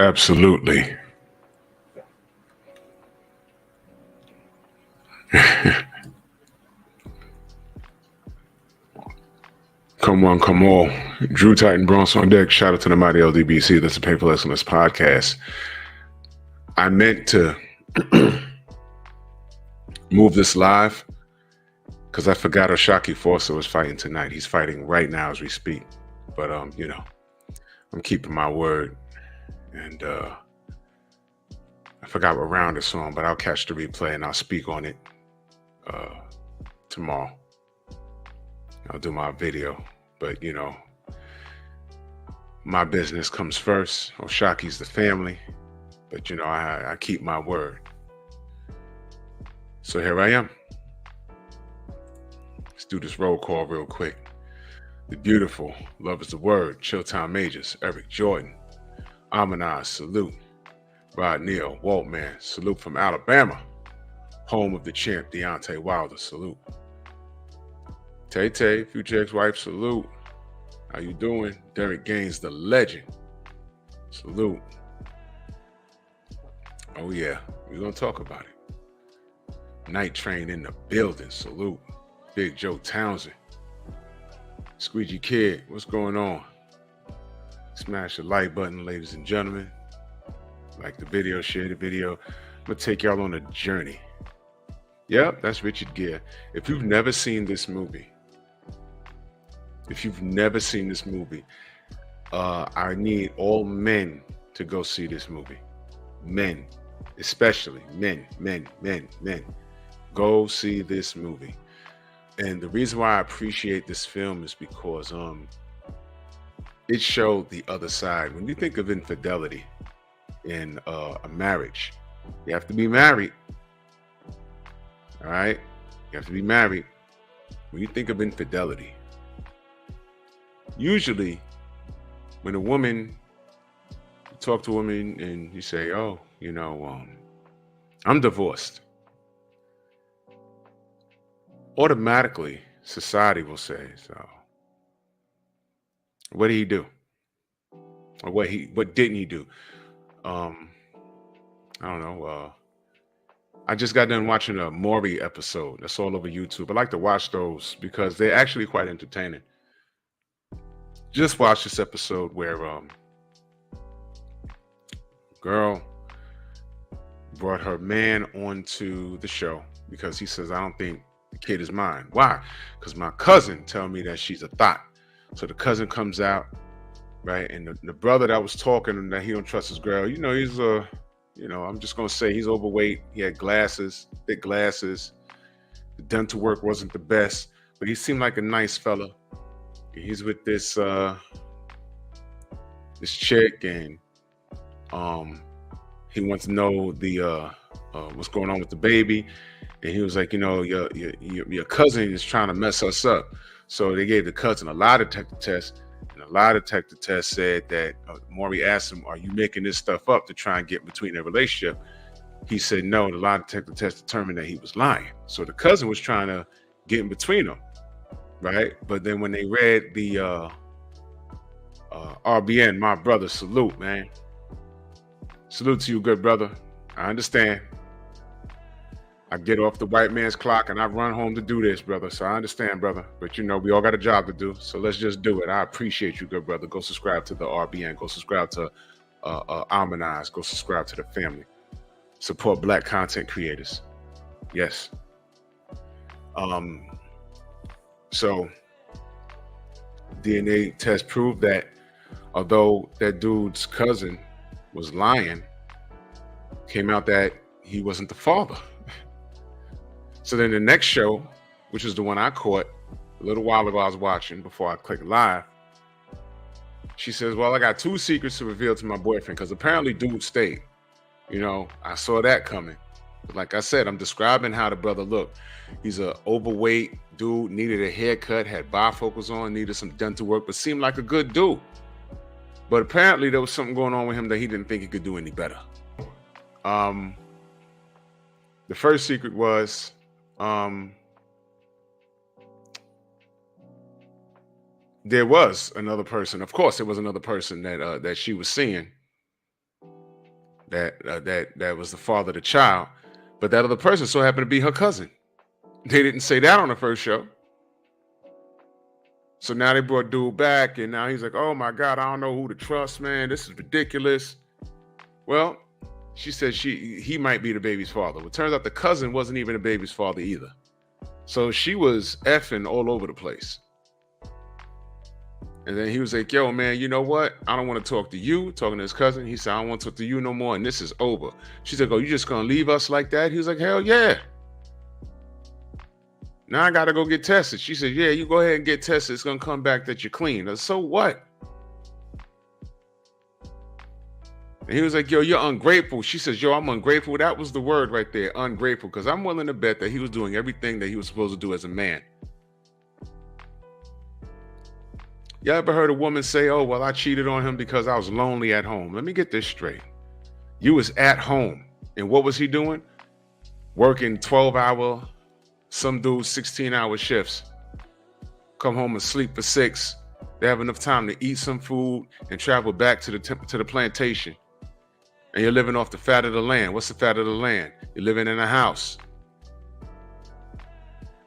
Absolutely. Come on, come on. Drew Titan Bronx on deck. Shout out to the mighty LDBC. That's the Painful Excellence podcast. I meant to move this live because I forgot Oshaki Forster was fighting tonight. He's fighting right now as we speak. But I'm keeping my word. And I forgot what round it's on, but I'll catch the replay and I'll speak on it tomorrow. I'll do my video. But my business comes first. Oshaki's the family. But I keep my word. So here I am. Let's do this roll call real quick. The beautiful, love is the word, Chilltown Majors, Eric Jordan, Amanaz, salute. Rod Neal, Waltman, salute from Alabama. Home of the champ, Deontay Wilder, salute. Tay, future ex-wife, salute. How you doing? Derek Gaines, the legend, salute. Oh yeah, we're gonna talk about it. Night Train in the building, salute. Big Joe Townsend. Squeegee Kid, what's going on? Smash the like button, ladies and gentlemen. Like the video, share the video. I'm gonna take y'all on a journey. Yep, that's Richard Gere. If you've never seen this movie, I need all men to go see this movie. Men, especially men. Go see this movie. And the reason why I appreciate this film is because it showed the other side. When you think of infidelity in a marriage, you have to be married. All right? You have to be married. When you think of infidelity, usually when a woman, you talk to a woman and you say, oh, I'm divorced. Automatically, society will say, so what did he do? Or what didn't he do? I don't know. I just got done watching a Maury episode. That's all over YouTube. I like to watch those because they're actually quite entertaining. Just watch this episode where girl brought her man onto the show because he says, I don't think the kid is mine. Why? Because my cousin tell me that she's a thought. So the cousin comes out, right? And the brother that was talking that he don't trust his girl, he's I'm just gonna say he's overweight. He had glasses, thick glasses. The dental work wasn't the best, but he seemed like a nice fella. He's with this chick, and he wants to know the what's going on with the baby. And he was like, your cousin is trying to mess us up. So they gave the cousin a lie detector test. And a lie detector test said that Maury asked him, are you making this stuff up to try and get between their relationship? He said no. The lie detector test determined that he was lying. So the cousin was trying to get in between them, right? But then when they read the RBN, my brother, salute, man. Salute to you, good brother. I understand. I get off the white man's clock and I run home to do this, brother. So I understand, brother. But we all got a job to do. So let's just do it. I appreciate you, good brother. Go subscribe to the RBN. Go subscribe to Amanaz. Go subscribe to the family. Support Black content creators. Yes. So DNA test proved that although that dude's cousin was lying, came out that he wasn't the father. So then the next show, which is the one I caught a little while ago, I was watching before I clicked live. She says, well, I got 2 secrets to reveal to my boyfriend because apparently dude stayed. I saw that coming. But like I said, I'm describing how the brother looked. He's an overweight dude, needed a haircut, had bifocals on, needed some dental work, but seemed like a good dude. But apparently there was something going on with him that he didn't think he could do any better. The first secret was there was another person. Of course, there was another person that she was seeing. that was the father of the child, but that other person so happened to be her cousin. They didn't say that on the first show. So now they brought dude back, and now he's like, "Oh my God, I don't know who to trust, man. This is ridiculous." Well, she said he might be the baby's father. Well, it turns out the cousin wasn't even the baby's father either. So she was effing all over the place. And then he was like, "Yo, man, you know what? I don't want to talk to you." Talking to his cousin, he said, "I don't want to talk to you no more, and this is over." She's like, "Oh, you just gonna leave us like that?" He was like, "Hell yeah. Now I gotta go get tested." She said, "Yeah, you go ahead and get tested. It's gonna come back that you're clean." I said, "So what?" And he was like, "Yo, you're ungrateful." She says, "Yo, I'm ungrateful." That was the word right there, ungrateful, because I'm willing to bet that he was doing everything that he was supposed to do as a man. Y'all ever heard a woman say, "Oh, well, I cheated on him because I was lonely at home"? Let me get this straight. You was at home, and what was he doing? Working 12-hour, some dudes 16-hour shifts. Come home and sleep for 6. They have enough time to eat some food and travel back to the plantation. And you're living off the fat of the land. What's the fat of the land? You're living in a house.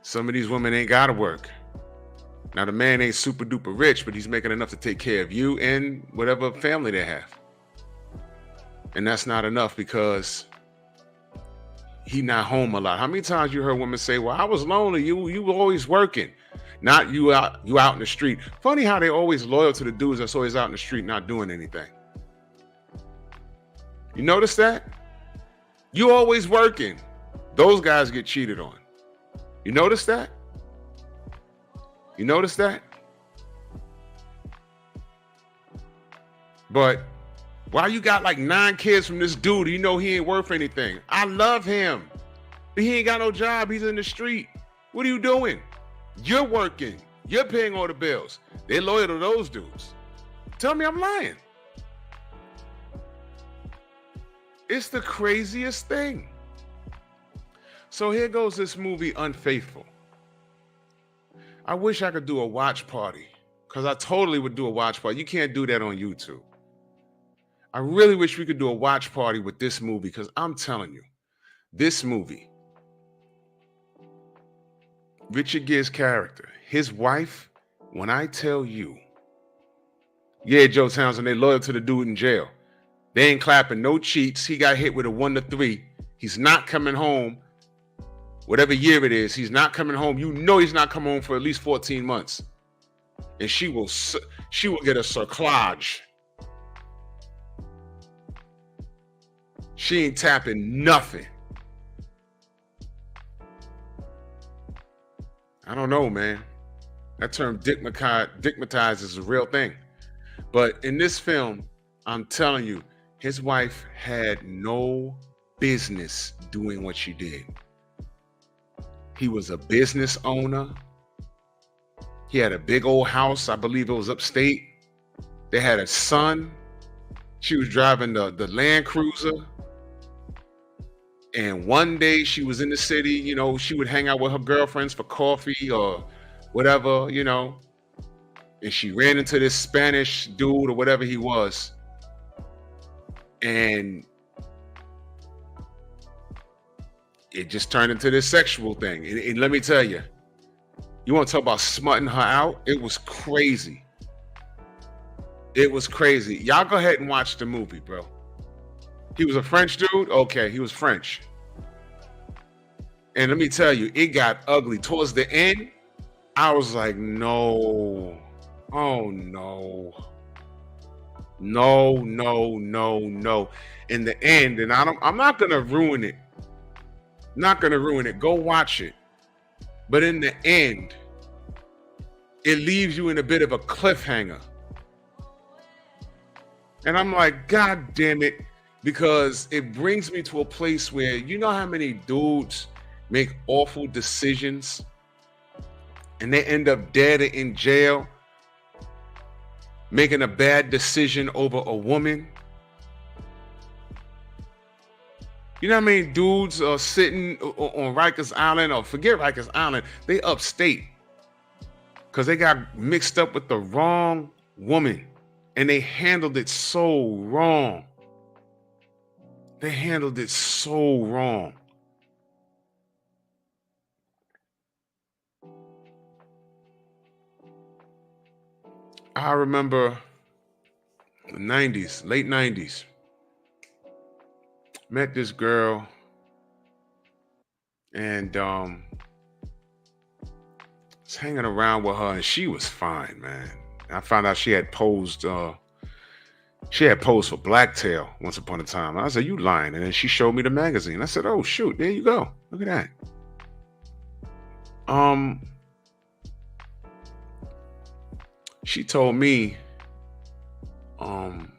Some of these women ain't gotta work. Now, the man ain't super duper rich, but he's making enough to take care of you and whatever family they have. And that's not enough because he not home a lot. How many times you heard women say, "Well, I was lonely. You were always working." Not you out in the street. Funny how they always loyal to the dudes that's always out in the street not doing anything. You notice that? You always working. Those guys get cheated on. You notice that? You notice that? But why you got like 9 kids from this dude? You know he ain't worth anything. I love him, but he ain't got no job. He's in the street. What are you doing? You're working. You're paying all the bills. They're loyal to those dudes. Tell me I'm lying. It's the craziest thing. So here goes this movie, Unfaithful. I wish I could do a watch party, because I totally would do a watch party. You can't do that on YouTube. I really wish we could do a watch party with this movie, because I'm telling you, this movie, Richard Gere's character, his wife, when I tell you, yeah, Joe Townsend, they loyal to the dude in jail. They ain't clapping no cheats. He got hit with a 1-3. He's not coming home. Whatever year it is, he's not coming home. You know he's not coming home for at least 14 months. And she will get a cerclage. She ain't tapping nothing. I don't know, man. That term dickmatized is a real thing. But in this film, I'm telling you, his wife had no business doing what she did. He was a business owner. He had a big old house. I believe it was upstate. They had a son. She was driving the Land Cruiser. And one day she was in the city, you know, she would hang out with her girlfriends for coffee or whatever, you know. And she ran into this Spanish dude or whatever he was. And it just turned into this sexual thing. And let me tell you, you want to talk about smutting her out? It was crazy. It was crazy. Y'all go ahead and watch the movie, bro. He was a French dude? Okay, he was French. And let me tell you, it got ugly. Towards the end, I was like, no. Oh, no. No, no, no, no. In the end, and I'm not going to ruin it. Not going to ruin it. Go watch it. But in the end, it leaves you in a bit of a cliffhanger. And I'm like, God damn it. Because it brings me to a place where, you know how many dudes make awful decisions and they end up dead or in jail making a bad decision over a woman? You know how many dudes are sitting on Rikers Island, or forget Rikers Island, they upstate because they got mixed up with the wrong woman and they handled it so wrong. They handled it so wrong. I remember the 90s, late 90s, met this girl and was hanging around with her, and she was fine, man. I found out she had posed for Blacktail once upon a time. I said, "You lying?" And then she showed me the magazine. I said, "Oh shoot, there you go. Look at that." Um, she told me, um,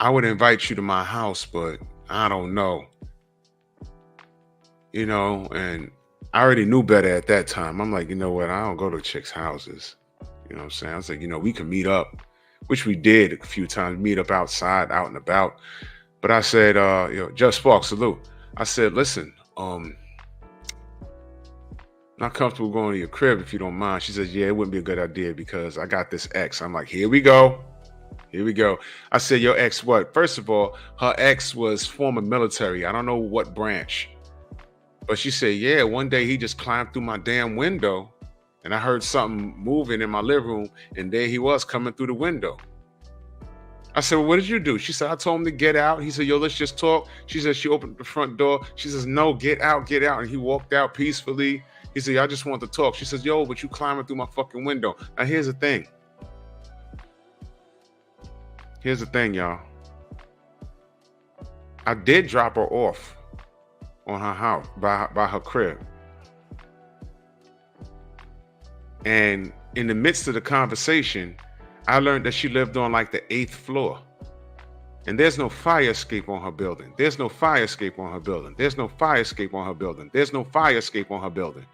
I would invite you to my house, but I don't know, and I already knew better at that time. I'm like, you know what? I don't go to chicks' houses. You know what I'm saying? I was like, we can meet up, which we did a few times, meet up outside, out and about. But I said, Just Spark, salute. I said, listen, not comfortable going to your crib if you don't mind. She says, yeah, it wouldn't be a good idea because I got this ex. I'm like, here we go. Here we go. I said, your ex what? First of all, her ex was former military. I don't know what branch. But she said, yeah, one day he just climbed through my damn window and I heard something moving in my living room and there he was coming through the window. I said, well, what did you do? She said, I told him to get out. He said, yo, let's just talk. She said, she opened the front door. She says, no, get out, get out. And he walked out peacefully. He said, I just want to talk. She says, yo, but you climbing through my fucking window. Now, here's the thing. Here's the thing, y'all. I did drop her off on her house, by her crib. And in the midst of the conversation, I learned that she lived on like the 8th floor. And there's no fire escape on her building. There's no fire escape on her building. There's no fire escape on her building. There's no fire escape on her building.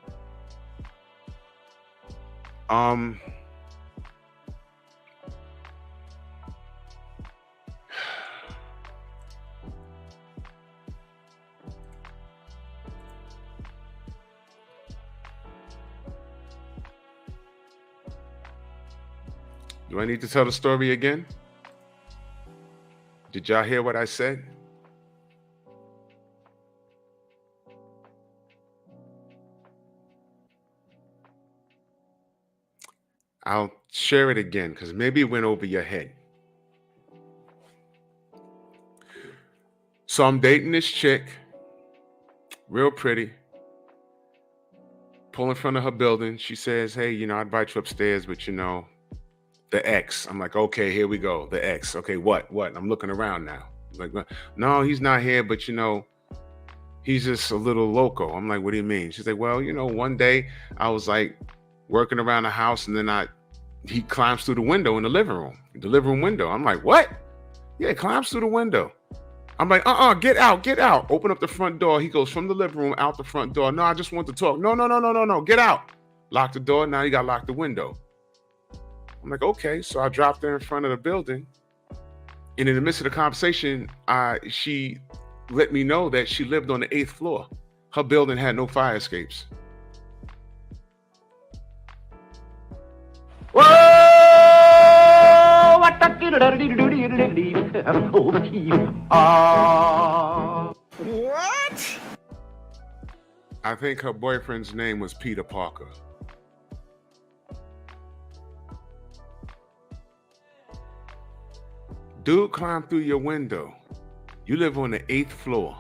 Do I need to tell the story again? Did y'all hear what I said? I'll share it again because maybe it went over your head. So I'm dating this chick, real pretty, pull in front of her building. She says, hey, I invite you upstairs, but the ex. I'm like, okay, here we go. The ex. Okay, what? I'm looking around now. Like, no, he's not here, but he's just a little loco. I'm like, what do you mean? She's like, well, one day I was like working around the house and then he climbs through the window in the living room window. I'm like, what? Yeah, climbs through the window. I'm like, get out. Open up the front door. He goes from the living room out the front door. No, I just want to talk. No, get out. Lock the door. Now you got to lock the window. I'm like, okay. So I dropped her in front of the building. And in the midst of the conversation, she let me know that she lived on the 8th floor. Her building had no fire escapes. Whoa! What I think her boyfriend's name was Peter Parker. Dude climbed through your window. You live on the 8th floor.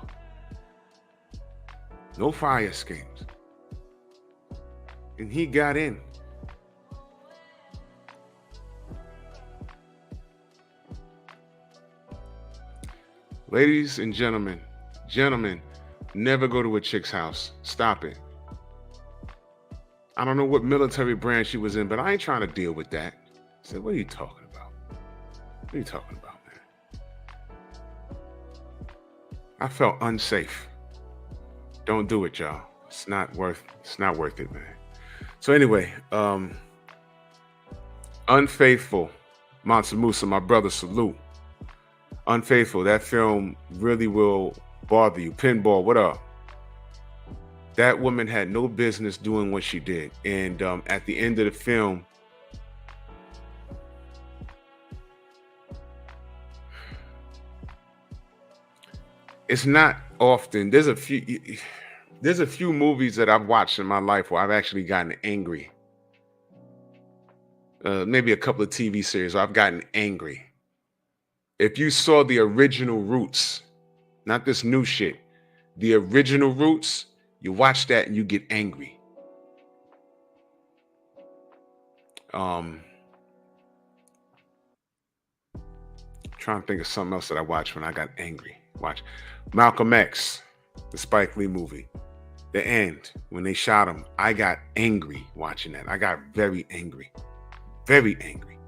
No fire escapes. And he got in. Ladies and gentlemen, never go to a chick's house. Stop it. I don't know what military branch she was in, but I ain't trying to deal with that. I said, what are you talking about? What are you talking about, man? I felt unsafe. Don't do it, y'all. It's not worth it, man. So anyway, Unfaithful, Mansa Musa, my brother, salute. Unfaithful, that film really will bother you. Pinball, what up? That woman had no business doing what she did. And at the end of the film, it's not often. There's a few movies that I've watched in my life where I've actually gotten angry. Maybe a couple of TV series where I've gotten angry. If you saw the original Roots, not this new shit, the original Roots, you watch that and you get angry. Um, Trying to think of something else that I watched when I got angry. Watch Malcolm X, the Spike Lee movie. The end, when they shot him, I got angry watching that. I got very angry. Very angry.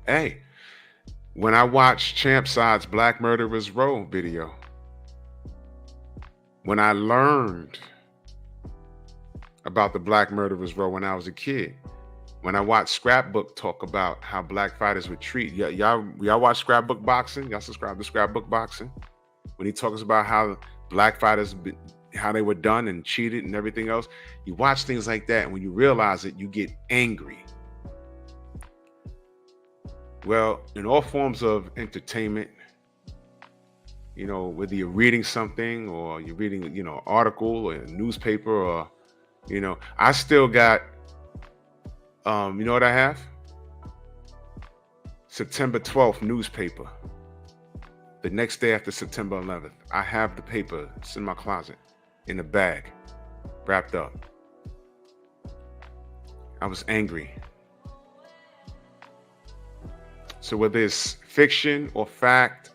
Hey, when I watched Champ Side's Black Murderers Row video, when I learned about the Black Murderers Row when I was a kid, when I watched Scrapbook talk about how black fighters would treat y'all watch Scrapbook boxing? Y'all subscribe to Scrapbook boxing? When he talks about how black fighters, how they were done and cheated and everything else, you watch things like that, and when you realize it, you get angry. Well, in all forms of entertainment, whether you're reading something or you're reading, an article or a newspaper, or, I still got, you know what I have? September 12th newspaper. The next day after September 11th, I have the paper. It's in my closet, in a bag, wrapped up. I was angry. So whether it's fiction or fact,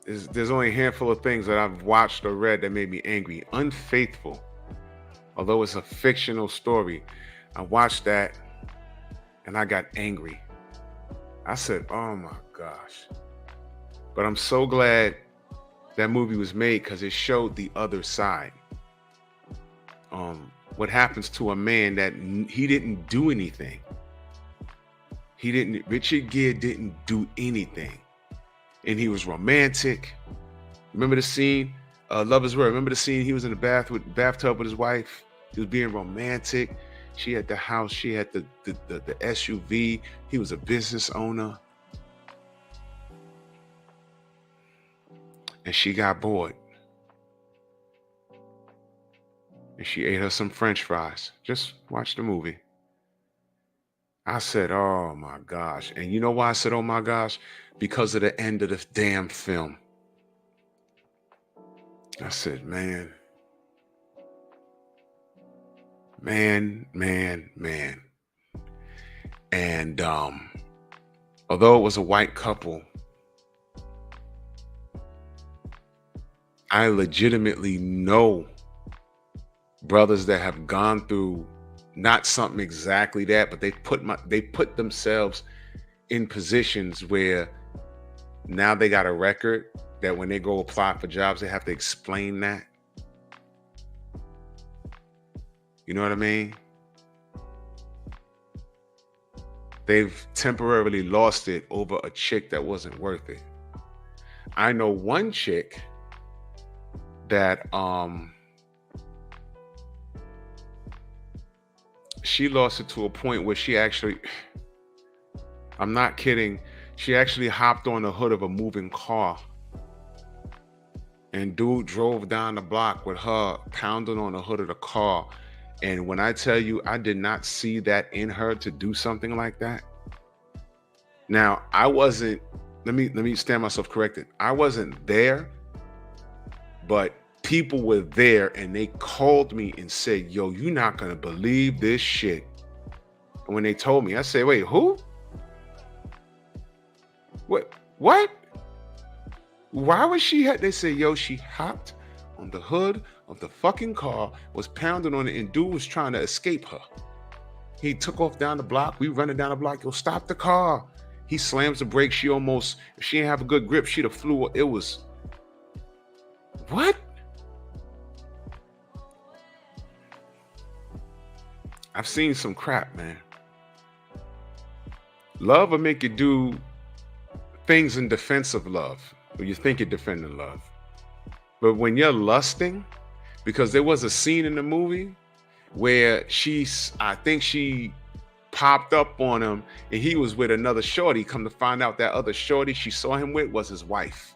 there's only a handful of things that I've watched or read that made me angry. Unfaithful, although it's a fictional story, I watched that and I got angry. I said, oh my gosh. But I'm so glad that movie was made, because it showed the other side. What happens to a man that he didn't do anything. Richard Gere didn't do anything. And he was romantic. Remember the scene? Love is Real. Remember the scene? He was in the bathtub with his wife. He was being romantic. She had the house. She had the SUV. He was a business owner. And she got bored. And she ate her some French fries. Just watch the movie. I said, oh my gosh. And you know why I said, oh my gosh? Because of the end of the damn film. I said, man. And although it was a white couple, I legitimately know brothers that have gone through not something exactly that, but they put themselves in positions where now they got a record that when they go apply for jobs, they have to explain that. You know what I mean? They've temporarily lost it over a chick that wasn't worth it. I know one chick that she lost it to a point where she actually, I'm not kidding, she actually hopped on the hood of a moving car, and dude drove down the block with her pounding on the hood of the car. And when I tell you, I did not see that in her to do something like that. Now, I wasn't, let me stand myself corrected. I wasn't there, but people were there and they called me and said, yo, you're not gonna believe this shit. And when they told me, I said, wait, who? What? Why was she, they said, yo, she hopped on the hood of the fucking car, was pounding on it, and dude was trying to escape her. He took off down the block. We running down the block. Yo, stop the car. He slams the brakes. She almost, if she didn't have a good grip, she'd have flew. It was, what? I've seen some crap, man. Love will make you do things in defense of love, or you think you're defending love. But when you're lusting, because there was a scene in the movie where I think she popped up on him, and he was with another shorty. Come to find out, that other shorty she saw him with was his wife.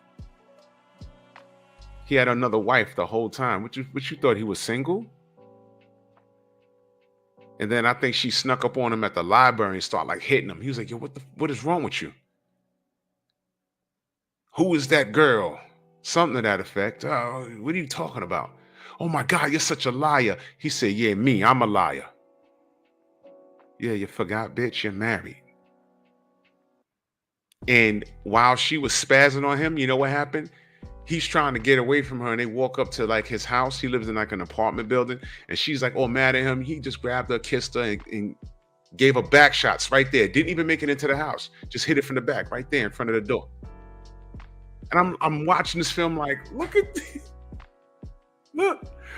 He had another wife the whole time. What you thought he was single? And then I think she snuck up on him at the library and started like hitting him. He was like, yo, what is wrong with you? Who is that girl? Something to that effect. Oh, what are you talking about? Oh my God, you're such a liar. He said, yeah, me, I'm a liar. Yeah, you forgot, bitch, you're married. And while she was spazzing on him, you know what happened? He's trying to get away from her, and they walk up to like his house. He lives in like an apartment building, and she's like, oh, mad at him. He just grabbed her, kissed her, and gave her back shots right there. Didn't even make it into the house. Just hit it from the back right there in front of the door. And I'm watching this film like, look at this.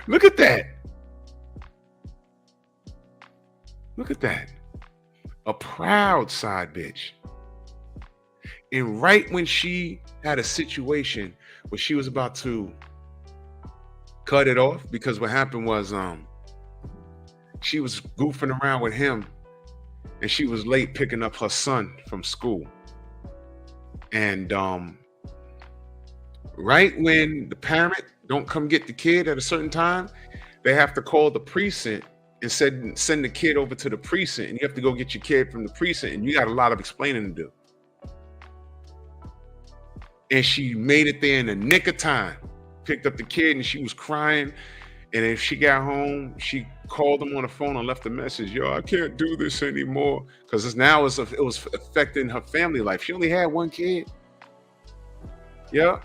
Look at that. Look at that. A proud side bitch. And right when she had a situation where she was about to cut it off, because what happened was she was goofing around with him, and she was late picking up her son from school. And right when the parent don't come get the kid at a certain time, they have to call the precinct and send the kid over to the precinct, and you have to go get your kid from the precinct, and you got a lot of explaining to do. And she made it there in the nick of time, picked up the kid, and she was crying. And then she got home, she called him on the phone and left a message. Yo, I can't do this anymore. Because it was affecting her family life. She only had one kid. Yeah.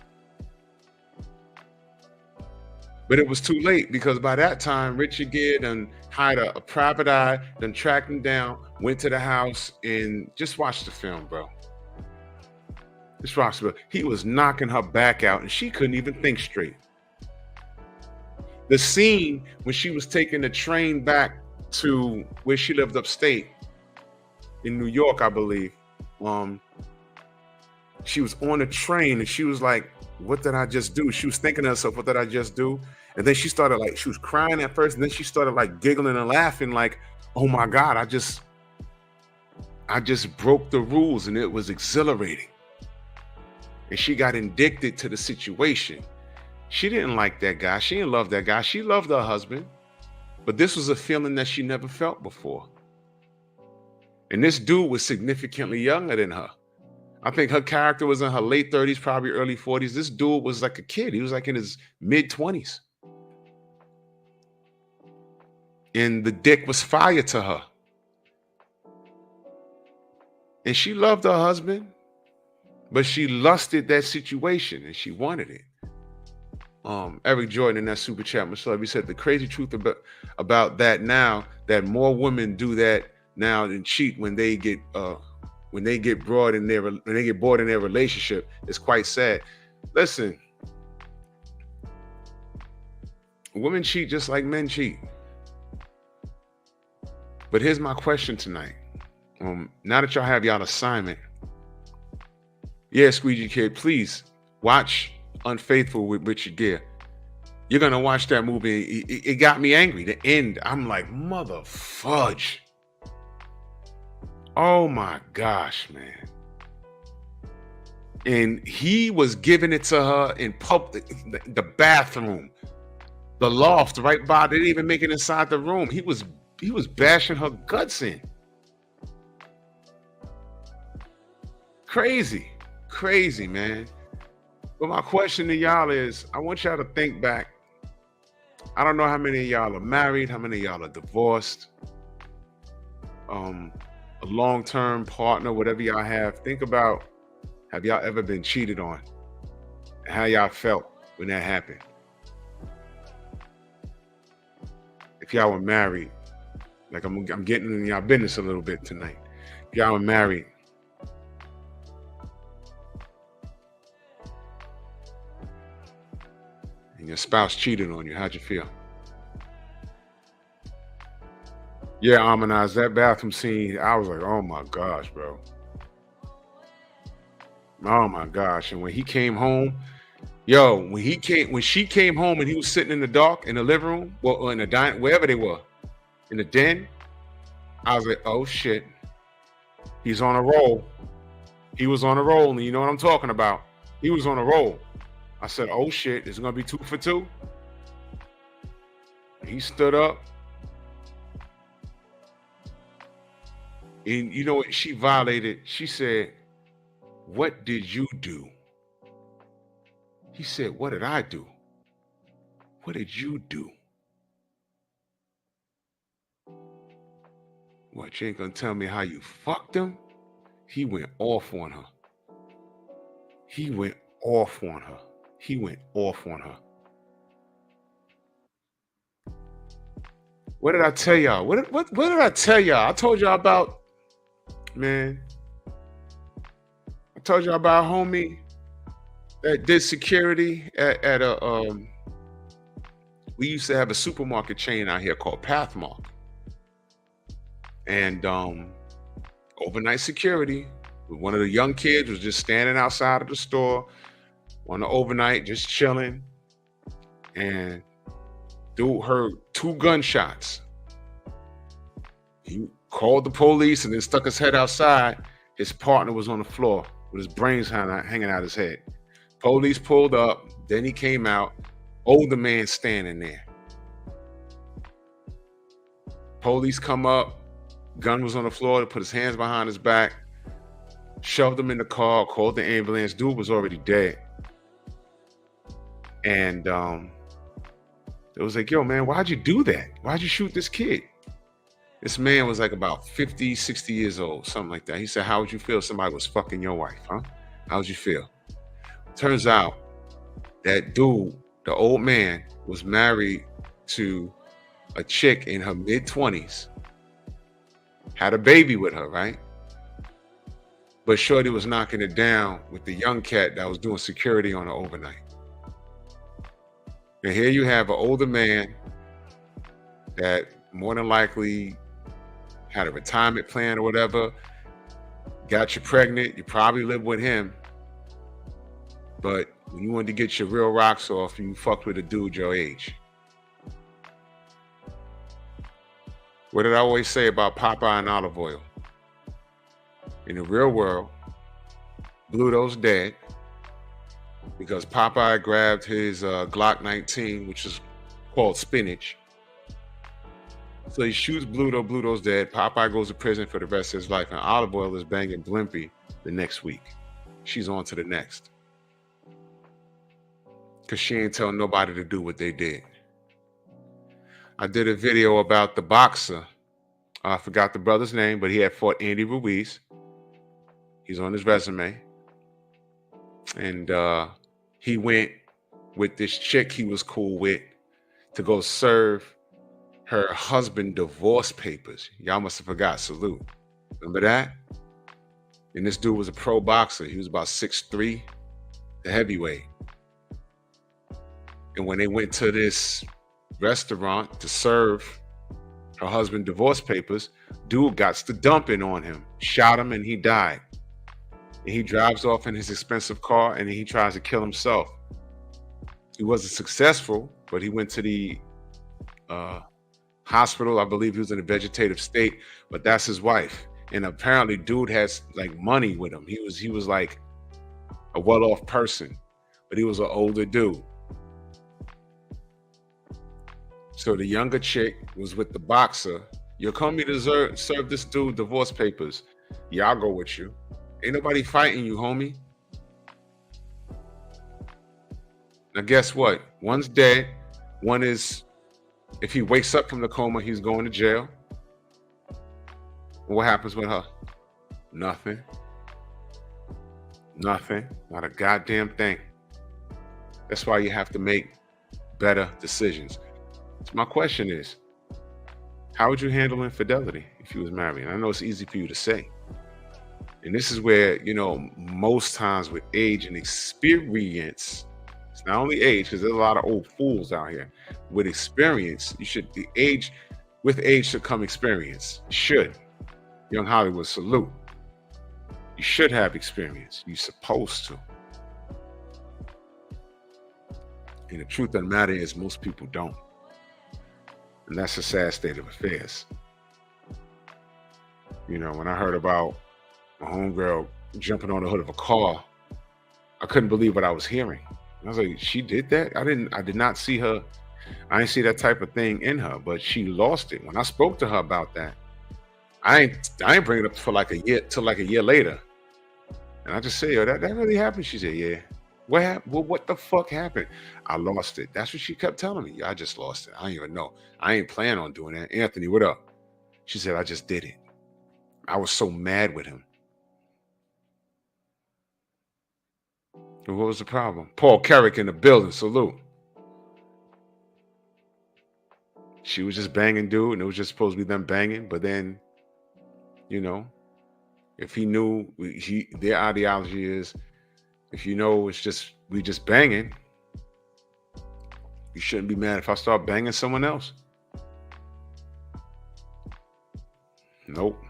But it was too late, because by that time, Richard Gere done hired a private eye, done tracked him down, went to the house, and just watch the film, bro. Just watch the film. He was knocking her back out, and she couldn't even think straight. The scene when she was taking the train back to where she lived upstate in New York, I believe. She was on the train, and she was like, what did I just do? She was thinking to herself, what did I just do? And then she started like, she was crying at first, and then she started like giggling and laughing like, oh my God, I just broke the rules, and it was exhilarating. And she got addicted to the situation. She didn't like that guy. She didn't love that guy. She loved her husband, but this was a feeling that she never felt before. And this dude was significantly younger than her. I think her character was in her late 30s, probably early 40s. This dude was like a kid. He was like in his mid 20s. And the dick was fire to her. And she loved her husband, but she lusted that situation, and she wanted it. Eric Jordan in that super chat, Michelle, he said the crazy truth about that now, that more women do that now than cheat when they get bored in their relationship. Is quite sad. Listen, women cheat just like men cheat. But here's my question tonight. Now that y'all have y'all assignment, yeah, Squeegee Kid, please watch Unfaithful with Richard Gere. You're gonna watch that movie. It got me angry. The end, I'm like, mother fudge. Oh my gosh, man. And he was giving it to her in public, the bathroom, the loft right by. They didn't even make it inside the room. He was bashing her guts in. Crazy, man. But my question to y'all is, I want y'all to think back. I don't know how many of y'all are married, how many of y'all are divorced, a long-term partner, whatever y'all have. Think about, have y'all ever been cheated on? And how y'all felt when that happened? If y'all were married, like I'm getting in y'all business a little bit tonight. If y'all were married, and your spouse cheated on you, how'd you feel? Yeah, Amanize, that bathroom scene, I was like, oh my gosh, bro. Oh my gosh. And when he came home, when she came home and he was sitting in the dark in the living room, or in the diner, wherever they were, in the den, I was like, oh shit, he's on a roll. He was on a roll, and you know what I'm talking about. He was on a roll. I said, oh shit, it's gonna be 2 for 2. He stood up, and you know what? She violated. She said, what did you do? He said, what did I do? What did you do? What, you ain't gonna tell me how you fucked him? He went off on her. He went off on her. He went off on her. What did I tell y'all? What did I tell y'all? I told y'all about, man. I told y'all about a homie that did security at a we used to have a supermarket chain out here called Pathmark. And overnight security, one of the young kids was just standing outside of the store on the overnight, just chilling. And dude heard 2 gunshots. He called the police and then stuck his head outside. His partner was on the floor with his brains hanging out his head. Police pulled up. Then he came out. Older man standing there. Police come up. Gun was on the floor. They put his hands behind his back. Shoved him in the car. Called the ambulance. Dude was already dead. And it was like, yo, man, why'd you do that? Why'd you shoot this kid? This man was like about 50, 60 years old, something like that. He said, how would you feel if somebody was fucking your wife, huh? How would you feel? Turns out that dude, the old man, was married to a chick in her mid-20s, had a baby with her, right? But shorty was knocking it down with the young cat that was doing security on her overnight. And here you have an older man that more than likely had a retirement plan or whatever, got you pregnant, you probably lived with him, but when you wanted to get your real rocks off, you fucked with a dude your age. What did I always say about Popeye and olive oil? In the real world, Bluto's dead because Popeye grabbed his Glock 19, which is called spinach. So he shoots Bluto. Bluto's dead. Popeye goes to prison for the rest of his life, and olive oil is banging Blimpie the next week. She's on to the next. Because she ain't telling nobody to do what they did. I did a video about the boxer. I forgot the brother's name, but he had fought Andy Ruiz. He's on his resume. And he went with this chick he was cool with to go serve her husband divorce papers. Y'all must have forgot. Salute. Remember that? And this dude was a pro boxer. He was about 6'3", the heavyweight. And when they went to this restaurant to serve her husband divorce papers, dude got the dumping on him, shot him, and he died. And he drives off in his expensive car, and he tries to kill himself. He wasn't successful, but he went to the hospital. I believe he was in a vegetative state, but that's his wife. And apparently dude has like money with him. He was like a well-off person, but he was an older dude. So the younger chick was with the boxer. You're coming to serve this dude divorce papers. Yeah, I'll go with you. Ain't nobody fighting you, homie. Now guess what? One's dead. One is, if he wakes up from the coma, he's going to jail. And what happens with her? Nothing. Nothing. Not a goddamn thing. That's why you have to make better decisions. So my question is, how would you handle infidelity if you was married? And I know it's easy for you to say. And this is where, you know, most times with age and experience, it's not only age, because there's a lot of old fools out here. With experience, with age should come experience. Should. Young Hollywood, salute. You should have experience. You're supposed to. And the truth of the matter is most people don't. And that's a sad state of affairs. When I heard about my homegirl jumping on the hood of a car, I couldn't believe what I was hearing. I was like, she did that? I did not see her. I didn't see that type of thing in her, but she lost it. When I spoke to her about that, I ain't bring it up for like a year till like a year later. And I just said, yo, that really happened. She said, yeah. What happened? Well, what the fuck happened? I lost it. That's what she kept telling me. Yeah, I just lost it. I don't even know. I ain't planning on doing that. Anthony, what up? She said, I just did it. I was so mad with him. What was the problem? Paul Carrick in the building. Salute. She was just banging dude, and it was just supposed to be them banging. But then, you know, if he knew, their ideology is, if you know it's just we just banging, you shouldn't be mad if I start banging someone else. Nope.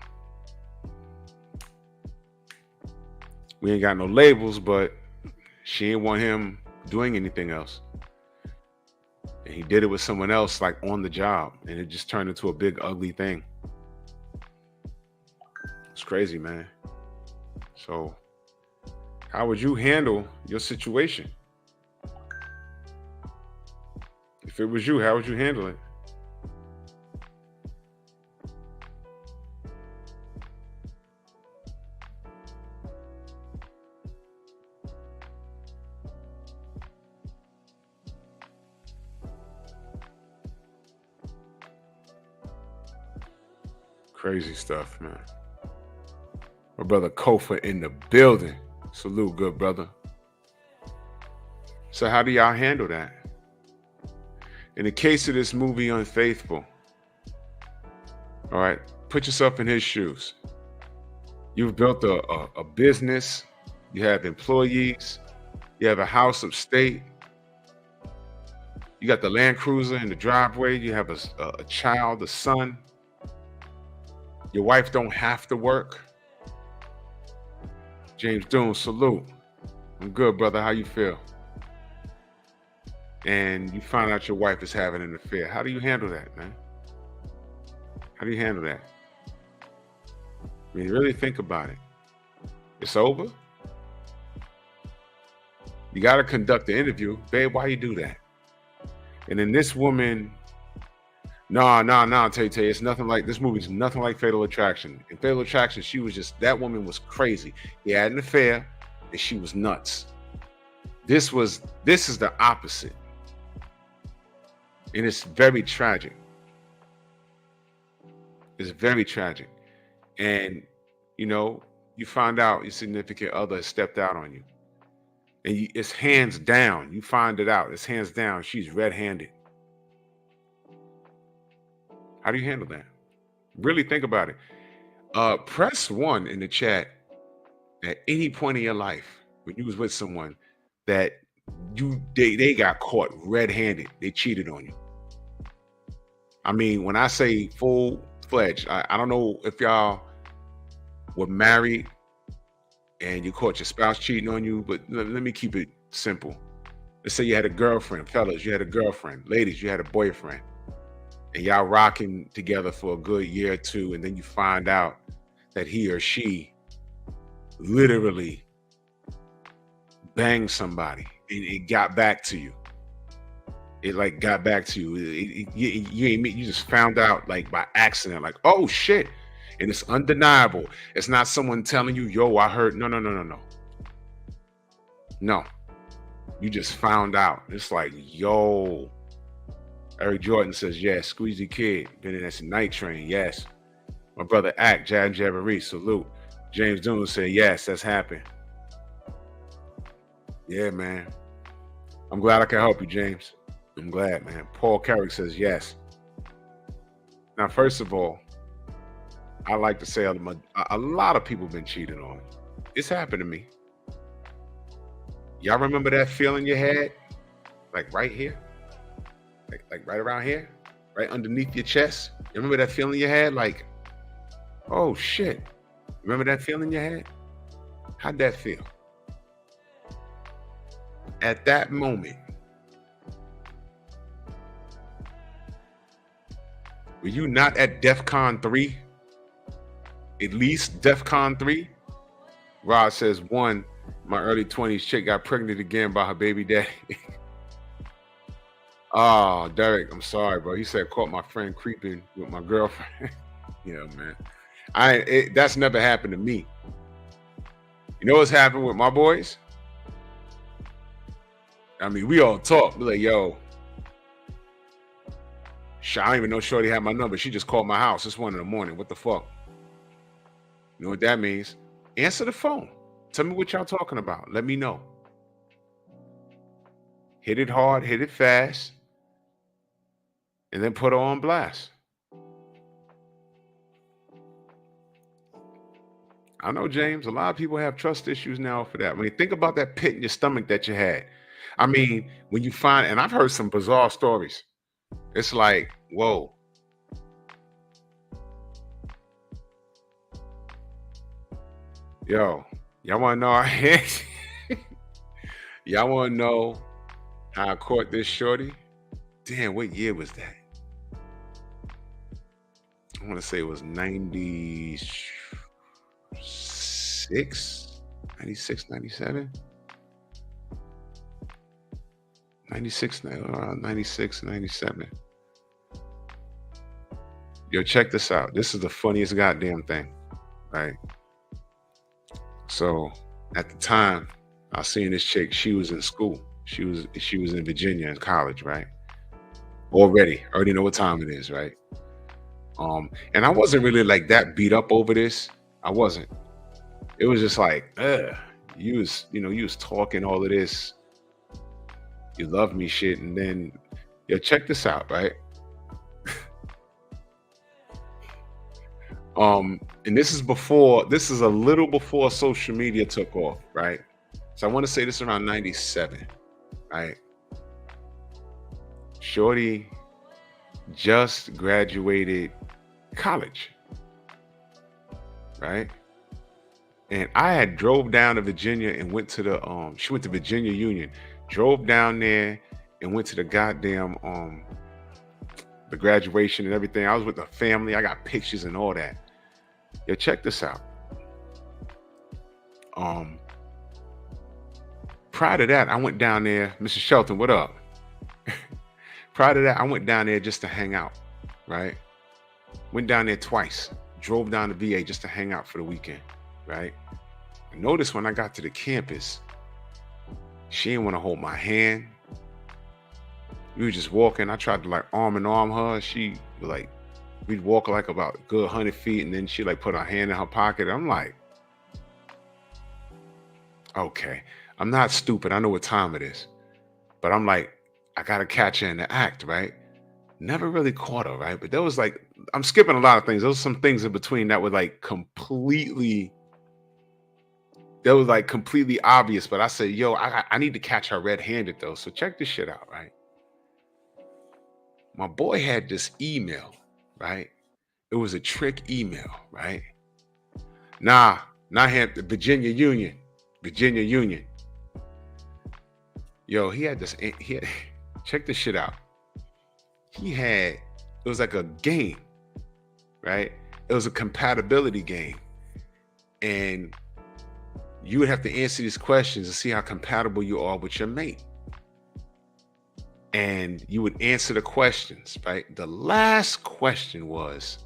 We ain't got no labels, but she ain't want him doing anything else. And he did it with someone else, like on the job, and it just turned into a big ugly thing. It's crazy, man. So how would you handle your situation? If it was you, how would you handle it? Crazy stuff, man. My brother Kofa in the building. Salute, good brother. So how do y'all handle that? In the case of this movie Unfaithful, all right, put yourself in his shoes. You've built a business, you have employees, you have a house upstate, you got the Land Cruiser in the driveway, you have a child, a son. Your wife don't have to work. James Doon, salute. I'm good, brother. How you feel? And you find out your wife is having an affair. How do you handle that, man? How do you handle that? I mean, really think about it. It's over. You got to conduct the interview. Babe, why you do that? And then this woman, no, Tay, it's nothing like, this movie's nothing like Fatal Attraction. In Fatal Attraction, she was just, that woman was crazy. He had an affair and she was nuts. This is the opposite. And it's very tragic. It's very tragic. And, you find out your significant other has stepped out on you. And it's hands down. You find it out. It's hands down. She's red-handed. How do you handle that? Really think about it. Press 1 in the chat at any point in your life when you was with someone that they got caught red-handed. They cheated on you. I mean, when I say full-fledged, I don't know if y'all were married and you caught your spouse cheating on you, but let me keep it simple. Let's say you had a girlfriend. Fellas, you had a girlfriend. Ladies, you had a boyfriend. And y'all rocking together for a good year or two, and then you find out that he or she literally banged somebody and it got back to you. It like got back to you. You just found out like by accident, like, oh shit. And it's undeniable. It's not someone telling you, yo, I heard. No. No. You just found out. It's like, yo. Eric Jordan says, yes. Squeezy Kid. Been in that night train. Yes. My brother Act, Jad Javari, salute. James Doon said, yes, that's happened. Yeah, man. I'm glad I can help you, James. I'm glad, man. Paul Carrick says, yes. Now, first of all, I like to say a lot of people been cheated on. It's happened to me. Y'all remember that feeling you had? Like right here? Like right around here? Right underneath your chest? You remember that feeling you had? Like, oh shit. Remember that feeling you had? How'd that feel? At that moment, were you not at DEF CON 3? At least DEFCON 3. Rod says 1, my early 20s chick got pregnant again by her baby daddy. Oh, Derek, I'm sorry, bro. He said caught my friend creeping with my girlfriend. Yeah, man. That's never happened to me. You know what's happened with my boys? I mean, we all talk. We're like, yo, I don't even know Shorty had my number. She just called my house. It's 1 in the morning. What the fuck? You know what that means? Answer the phone. Tell me what y'all talking about. Let me know. Hit it hard, hit it fast, and then put her on blast. I know, James, a lot of people have trust issues now for that. When you think about that pit in your stomach that you had, I mean, when you find, and I've heard some bizarre stories, it's like, whoa. Yo, y'all want to know? Y'all want to know how I caught this shorty? Damn, what year was that? I want to say it was 96, 96, 97. 96, 96, 97. Yo, check this out. This is the funniest goddamn thing, right? So at the time, I was seeing this chick. She was in school. She was in Virginia in college, right? Already know what time it is, right? And I wasn't really like that beat up over this. I wasn't. It was just like, you was talking all of this, you love me shit, and then check this out, right? And this is a little before social media took off, right? So I want to say this around 97, right? Shorty just graduated college, right? And I had drove down to Virginia and went to the she went to Virginia Union, drove down there and went to the goddamn the graduation and everything. I was with the family. I got pictures and all that. Yo, check this out. Prior to that, I went down there. Mr. Shelton, what up? Prior to that, I went down there just to hang out, right? Went down there twice. Drove down to VA just to hang out for the weekend, right? I noticed when I got to the campus, she didn't want to hold my hand. We were just walking. I tried to like arm in arm her. She like, we'd walk like about a good 100 feet, and then she like put her hand in her pocket. I'm like, okay, I'm not stupid. I know what time it is. But I'm like, I gotta catch her in the act, right? Never really caught her, right? But there was like, I'm skipping a lot of things. There was some things in between that were like completely obvious. But I said, yo, I need to catch her red-handed though. So check this shit out, right? My boy had this email, right? It was a trick email, right? Not him, the Virginia Union. Yo, he had this, check this shit out. It was like a game, right? It was a compatibility game. And you would have to answer these questions to see how compatible you are with your mate. And you would answer the questions, right? The last question was,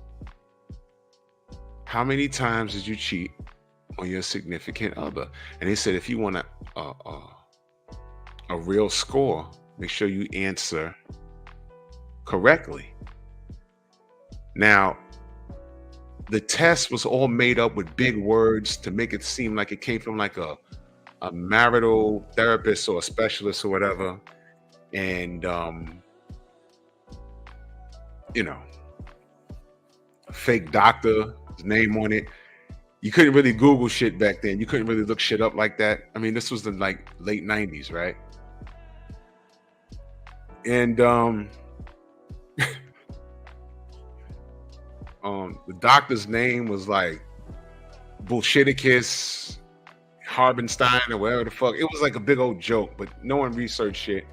how many times did you cheat on your significant other? And they said, if you want a real score, make sure you answer correctly. Now, the test was all made up with big words to make it seem like it came from like a marital therapist or a specialist or whatever. And, a fake doctor's name on it. You couldn't really Google shit back then. You couldn't really look shit up like that. I mean, this was the like late 90s, right? And the doctor's name was like Bullshiticus Harbenstein or whatever the fuck. It was like a big old joke, but no one researched shit.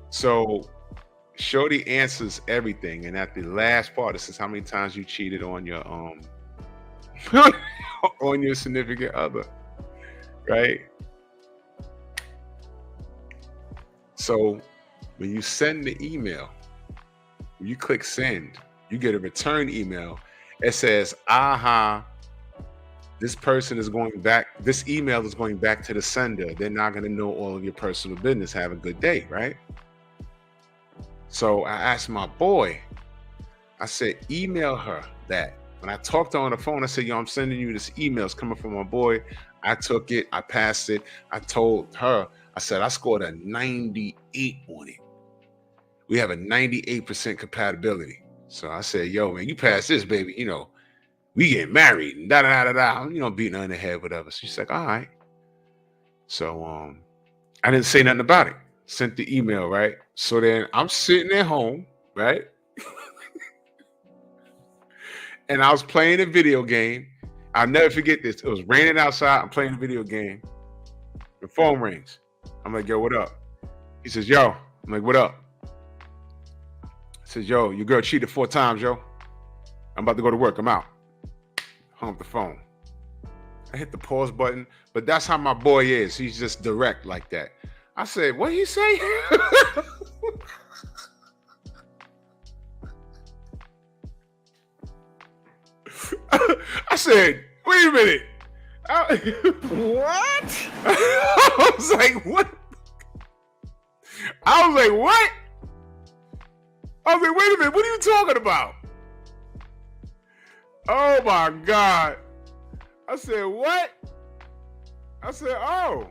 So Shorty answers everything, and at the last part, it says how many times you cheated on your on your significant other, right? So when you send the email, when you click send, you get a return email. It says, aha, this person is going back, this email is going back to the sender. They're not going to know all of your personal business. Have a good day, right? So I asked my boy, I said, email her that. When I talked to her on the phone, I said, yo, I'm sending you this email. It's coming from my boy. I took it. I passed it. I told her, I said, I scored a 98 on it. We have a 98% compatibility. So I said, yo, man, you passed this, baby. You know, we get married and da-da-da-da-da. You know, beating her in the head, whatever. She's like, all right. So I didn't say nothing about it. Sent the email, right? So then I'm sitting at home, right? And I was playing a video game. I'll never forget this. It was raining outside. I'm playing a video game. The phone rings. I'm like, yo, what up? He says, yo. I'm like, what up? He says, yo, your girl cheated 4 times, yo. I'm about to go to work. I'm out. Hung up the phone. I hit the pause button, but that's how my boy is. He's just direct like that. I said, what he say? I said, wait a minute. What? I was like, what? I was like, what? I was like, wait a minute, what are you talking about? Oh my God. I said, what? I said, oh,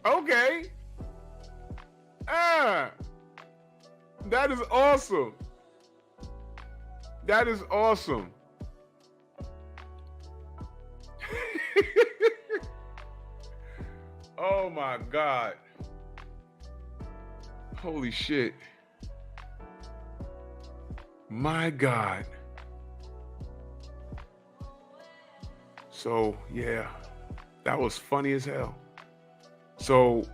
okay. That is awesome. That is awesome. Oh my God. Holy shit. My God. So yeah, that was funny as hell. So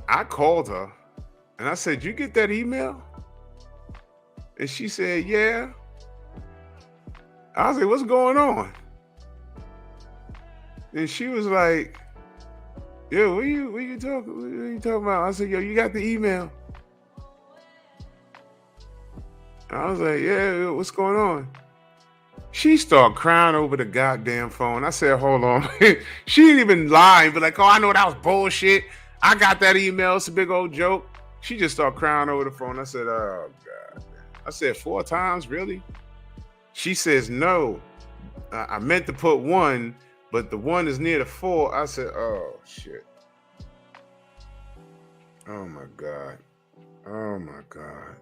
I called her and I said, you get that email? And she said, yeah. I was like, what's going on? And she was like, yo, what are you talking about? I said, yo, you got the email? I was like, yeah, what's going on? She started crying over the goddamn phone. I said, hold on. She didn't even lie and be like, oh, I know that was bullshit. I got that email. It's a big old joke. She just started crying over the phone. I said, oh, God. I said, 4 times? Really? She says, no. I meant to put 1, but the 1 is near the 4. I said, oh, shit. Oh, my God. Oh, my God.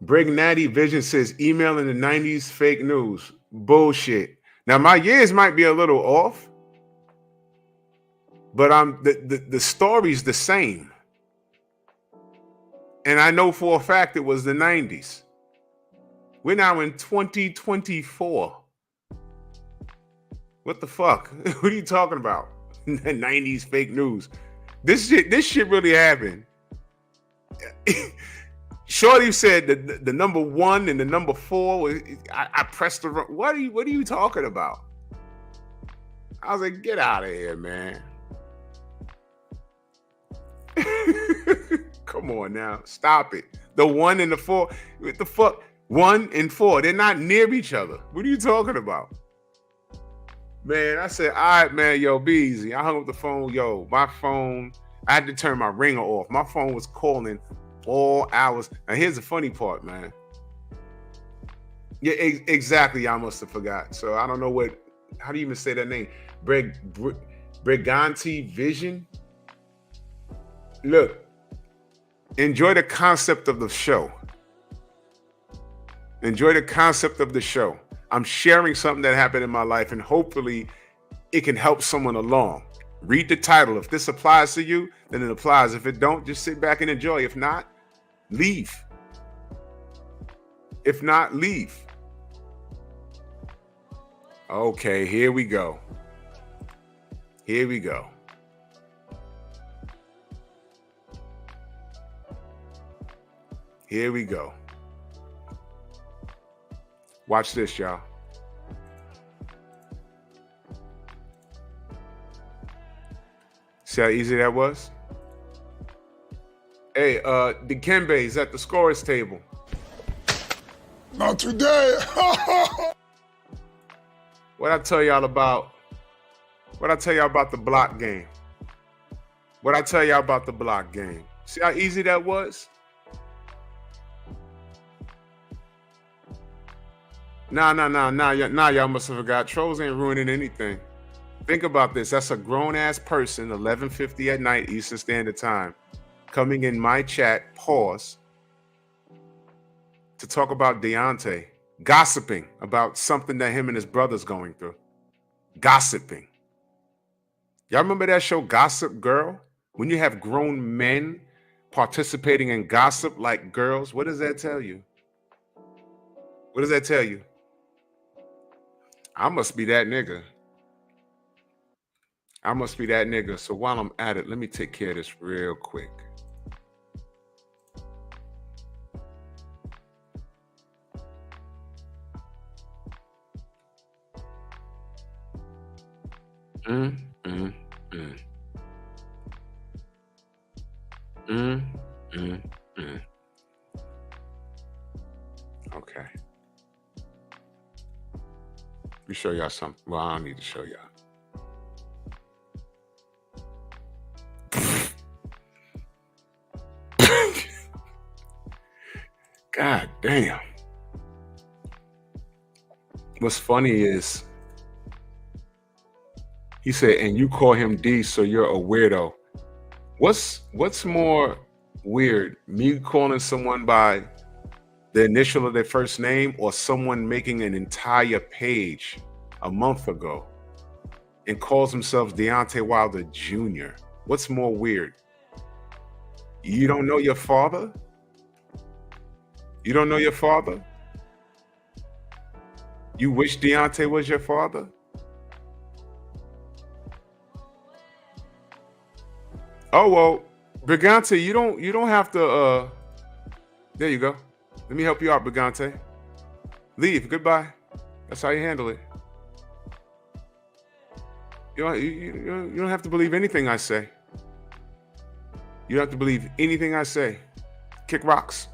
Brignati Vision says, email in the 90s, fake news. Bullshit. Now, my years might be a little off, but the story's the same. And I know for a fact it was the 90s. We're now in 2024. What the fuck? What are you talking about? 90s fake news. This shit really happened. Shorty said the number 1 and the number 4. I pressed the wrong. What are you talking about? I was like, get out of here, man. Come on now, stop it. The 1 and the 4. What the fuck? 1 and 4. They're not near each other. What are you talking about? Man, I said, all right, man, yo, be easy. I hung up the phone. Yo, my phone, I had to turn my ringer off. My phone was calling all hours. Now, here's the funny part, man. Yeah, exactly. I must have forgot. So I don't know how do you even say that name? Briganti Vision. Look, enjoy the concept of the show. Enjoy the concept of the show. I'm sharing something that happened in my life, and hopefully it can help someone along. Read the title. If this applies to you, then it applies. If it don't, just sit back and enjoy. If not, leave. If not, leave. Okay, here we go. Here we go. Here we go. Watch this, y'all. See how easy that was? Hey, Dikembe's at the scorer's table. Not today. What I tell y'all about? What I tell y'all about the block game? What I tell y'all about the block game? See how easy that was? Nah, y'all must have forgot. Trolls ain't ruining anything. Think about this. That's a grown-ass person, 11:50 at night, Eastern Standard Time, coming in my chat, pause, to talk about Deontay, gossiping about something that him and his brother's going through. Gossiping. Y'all remember that show, Gossip Girl? When you have grown men participating in gossip like girls, what does that tell you? What does that tell you? I must be that nigga. I must be that nigga. So while I'm at it, let me take care of this real quick. Okay. Let me show y'all something. Well, I don't need to show y'all. God damn. What's funny is he said, and you call him D, so you're a weirdo. What's more weird? Me calling someone by the initial of their first name, or someone making an entire page a month ago and calls themselves Deontay Wilder Jr.? What's more weird? You don't know your father? You don't know your father? You wish Deontay was your father? Oh well, Brigante, you don't have to there you go. Let me help you out, Brigante. Leave, goodbye. That's how you handle it. You don't have to believe anything I say. You don't have to believe anything I say. Kick rocks.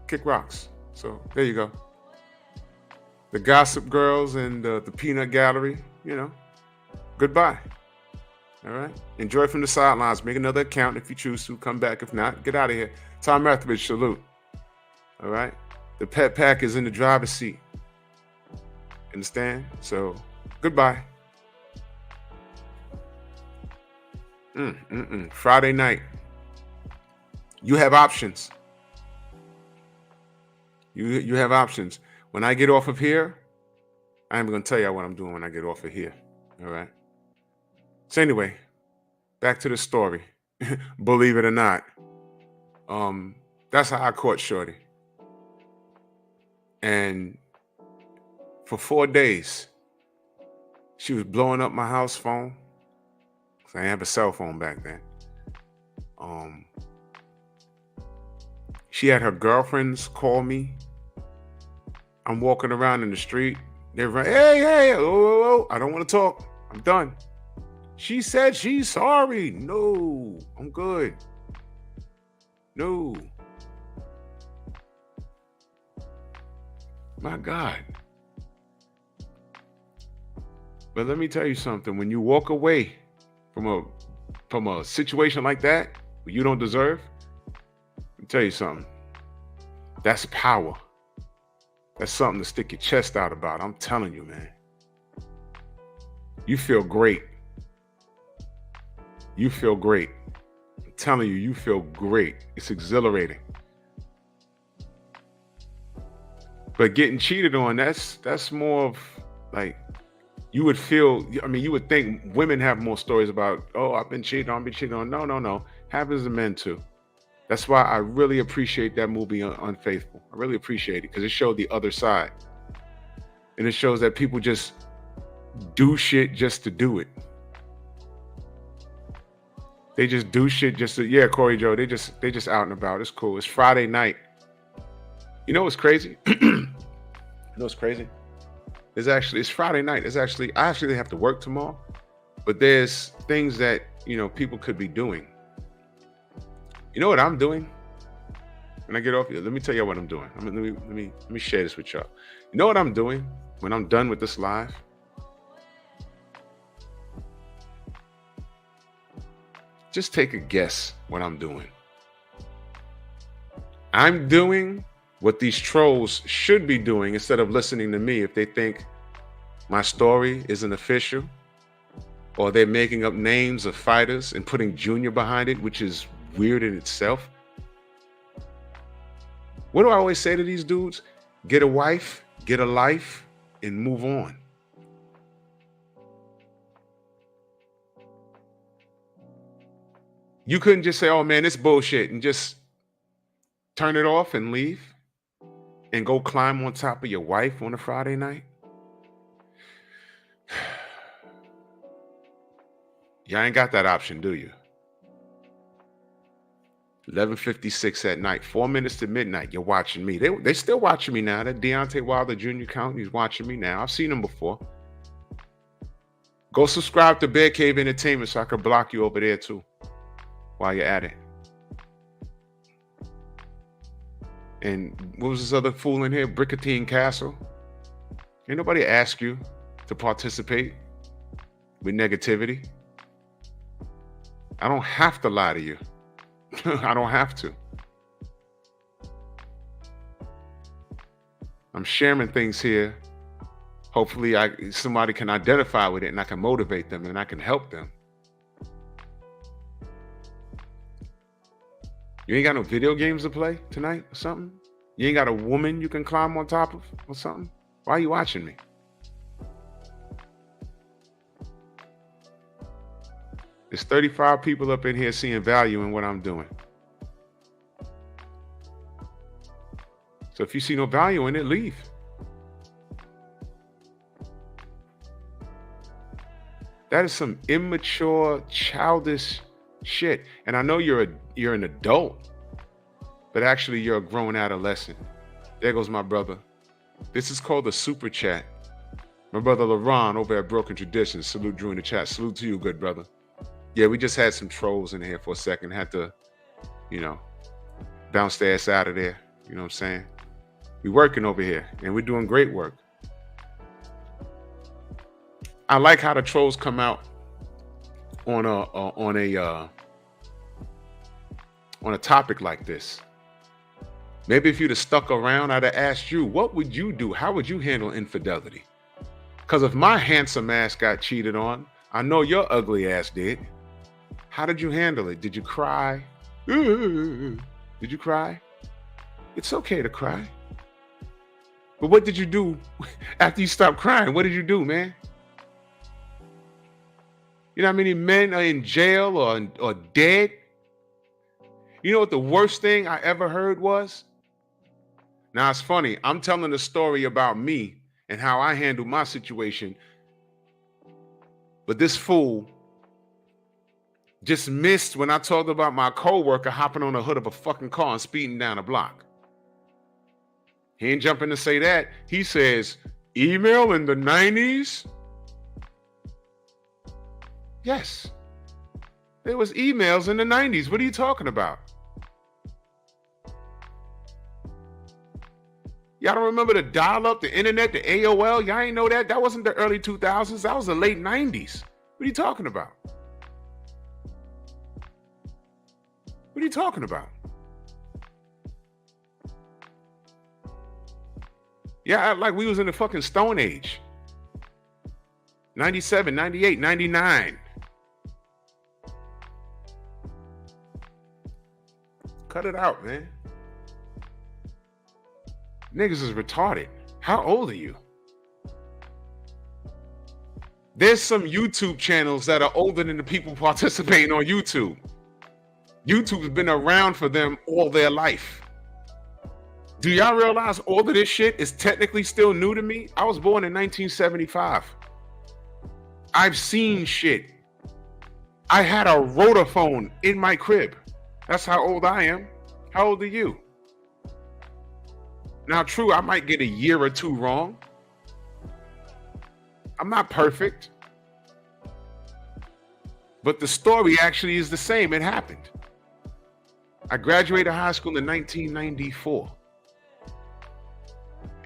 Kick rocks. So there you go. The Gossip Girls and the Peanut Gallery, goodbye. All right. Enjoy from the sidelines. Make another account if you choose to. Come back. If not, get out of here. Tom Rathbridge, salute. All right. The pet pack is in the driver's seat. Understand? So goodbye. Friday night. You have options. You have options. When I get off of here, I'm going to tell you what I'm doing when I get off of here. All right. So anyway, back to the story. Believe it or not, that's how I caught Shorty. And for 4 days, she was blowing up my house phone. I didn't have a cell phone back then. She had her girlfriends call me. I'm walking around in the street. They're like, hey, oh, I don't want to talk. I'm done. She said she's sorry. No, I'm good. No. My God. But let me tell you something. When you walk away from a situation like that, where you don't deserve, let me tell you something. That's power. That's something to stick your chest out about. I'm telling you, man. You feel great. You feel great. I'm telling you, you feel great. It's exhilarating. But getting cheated on, that's more of like, you would feel, you would think women have more stories about, oh, I've been cheated on, I've been cheated on. No. Happens to men too. That's why I really appreciate that movie, Unfaithful. I really appreciate it because it showed the other side. And it shows that people just do shit just to do it. They just do shit just to, yeah, Corey Joe. They just out and about. It's cool. It's Friday night. You know what's crazy? You know what's crazy? It's Friday night. I actually have to work tomorrow, but there's things that, people could be doing. You know what I'm doing? When I get off here, let me tell you what I'm doing. Let me share this with y'all. You know what I'm doing when I'm done with this live? Just take a guess what I'm doing. I'm doing what these trolls should be doing instead of listening to me if they think my story isn't official, or they're making up names of fighters and putting Junior behind it, which is weird in itself. What do I always say to these dudes? Get a wife, get a life, and move on. You couldn't just say, oh man, it's bullshit, and just turn it off and leave and go climb on top of your wife on a Friday night? Y'all ain't got that option, do you? 11:56 at night, 4 minutes to midnight. You're watching me. They still watching me now. That Deontay Wilder Jr. count, he's watching me now. I've seen him before. Go subscribe to Bear Cave Entertainment so I can block you over there too while you're at it. And what was this other fool in here? Brickettine Castle. Ain't nobody ask you to participate with negativity. I don't have to lie to you. I don't have to. I'm sharing things here. Hopefully somebody can identify with it and I can motivate them and I can help them. You ain't got no video games to play tonight or something? You ain't got a woman you can climb on top of or something? Why are you watching me? There's 35 people up in here seeing value in what I'm doing. So if you see no value in it, leave. That is some immature, childish shit. And I know you're an adult, but actually you're a grown adolescent. There goes my brother. This is called the super chat. My brother LaRon over at Broken Traditions. Salute Drew in the chat. Salute to you, good brother. Yeah, we just had some trolls in here for a second. Had to, bounce their ass out of there. You know what I'm saying? We working over here, and we're doing great work. I like how the trolls come out on a topic like this. Maybe if you'd have stuck around, I'd have asked you, what would you do? How would you handle infidelity? Because if my handsome ass got cheated on, I know your ugly ass did. How did you handle it? Did you cry? Did you cry? It's okay to cry. But what did you do after you stopped crying? What did you do, man? You know how many men are in jail or dead? You know what the worst thing I ever heard was? Now, it's funny. I'm telling a story about me and how I handled my situation. But this fool just missed when I talked about my coworker hopping on the hood of a fucking car and speeding down a block. He ain't jumping to say that. He says, email in the 90s? Yes. There was emails in the 90s. What are you talking about? Y'all don't remember the dial-up, the internet, the AOL? Y'all ain't know that? That wasn't the early 2000s. That was the late 90s. What are you talking about? What are you talking about? Yeah, like we was in the fucking Stone Age. 97, 98, 99. Cut it out, man. Niggas is retarded. How old are you? There's some YouTube channels that are older than the people participating on YouTube. YouTube's been around for them all their life. Do y'all realize all of this shit is technically still new to me? I was born in 1975. I've seen shit. I had a rotophone in my crib. That's how old I am. How old are you? Now, true, I might get a year or two wrong. I'm not perfect. But the story actually is the same. It happened. I graduated high school in 1994.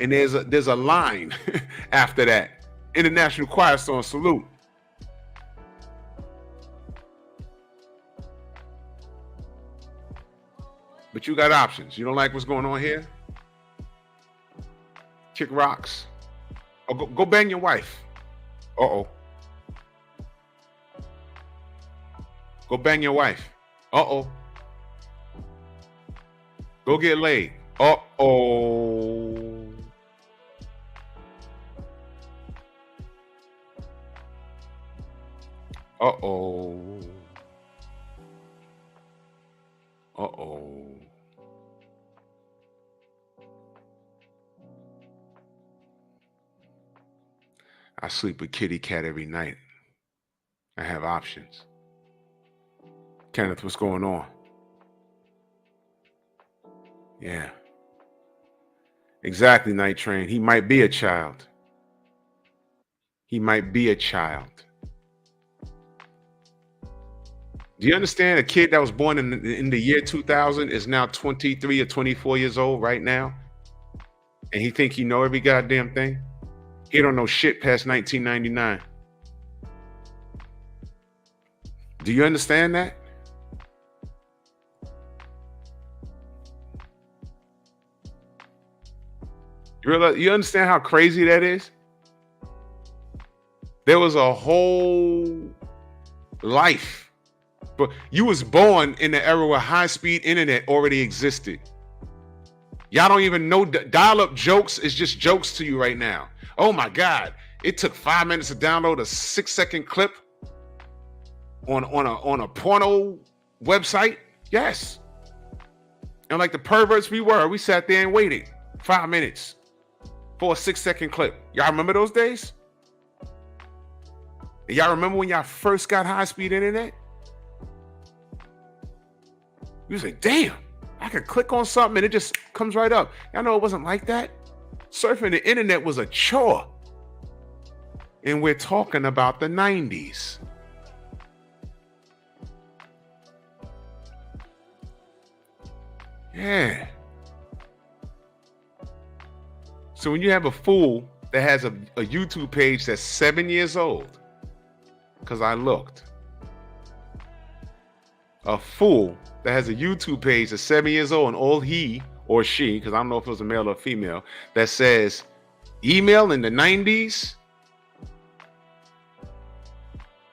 And there's a line after that. International Choir Song Salute. But you got options. You don't like what's going on here? Kick rocks. Or go bang your wife. Uh-oh. Go bang your wife. Uh-oh. Go get laid. Uh-oh. Uh-oh. Uh-oh. I sleep with kitty cat every night. I have options. Kenneth, what's going on? Yeah. Exactly, Night Train. He might be a child. He might be a child. Do you understand a kid that was born in the year 2000 is now 23 or 24 years old right now? And he think he know every goddamn thing? He don't know shit past 1999. Do you understand that? You understand how crazy that is? There was a whole life. But you was born in the era where high-speed internet already existed. Y'all don't even know dial-up jokes is just jokes to you right now. Oh my God, it took 5 minutes to download a 6-second clip on a porno website. Yes. And like the perverts we sat there and waited 5 minutes for a 6-second clip. Y'all remember those days? Y'all remember when y'all first got high-speed internet? You say, damn, I could click on something and it just comes right up. Y'all know it wasn't like that. Surfing the internet was a chore. And we're talking about the 90s. Yeah. So when you have a fool that has a YouTube page that's 7 years old, because I looked, a fool that has a YouTube page that's 7 years old and all he or she, because I don't know if it was a male or female, that says email in the 90s,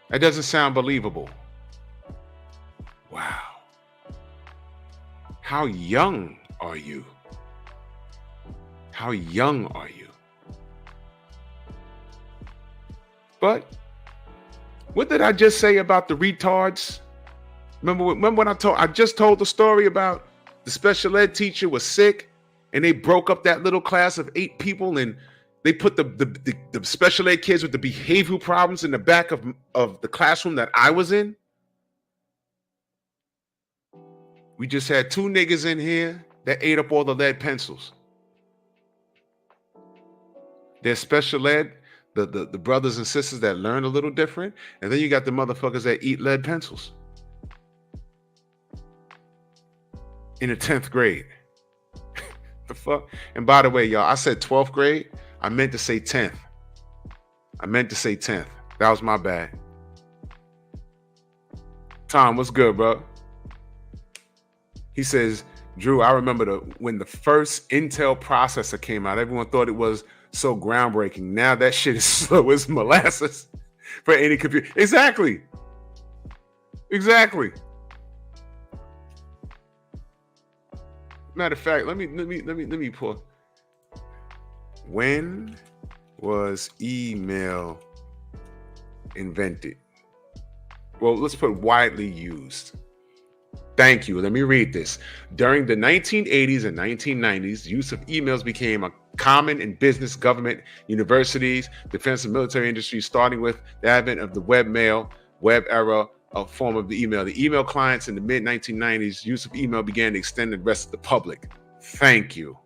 that doesn't sound believable. Wow. How young are you? How young are you? But what did I just say about the retards? Remember when I just told the story about the special ed teacher was sick and they broke up that little class of 8 people and they put the special ed kids with the behavioral problems in the back of the classroom that I was in? We just had 2 niggas in here that ate up all the lead pencils. There's special ed, the brothers and sisters that learn a little different, and then you got the motherfuckers that eat lead pencils. In the 10th grade. The fuck? And by the way, y'all, I said 12th grade. I meant to say 10th. I meant to say 10th. That was my bad. Tom, what's good, bro? He says, Drew, I remember when the first Intel processor came out, everyone thought it was so groundbreaking. Now that shit is slow as molasses for any computer. Exactly. Matter of fact, let me pull. When was email invented? Well, let's put widely used. Thank you. Let me read this. During the 1980s and 1990s, use of emails became a common in business, government, universities, defense and military industries, starting with the advent of the web era. a form of the email. The email clients in the mid-1990s, use of email began to extend to the rest of the public. Thank you.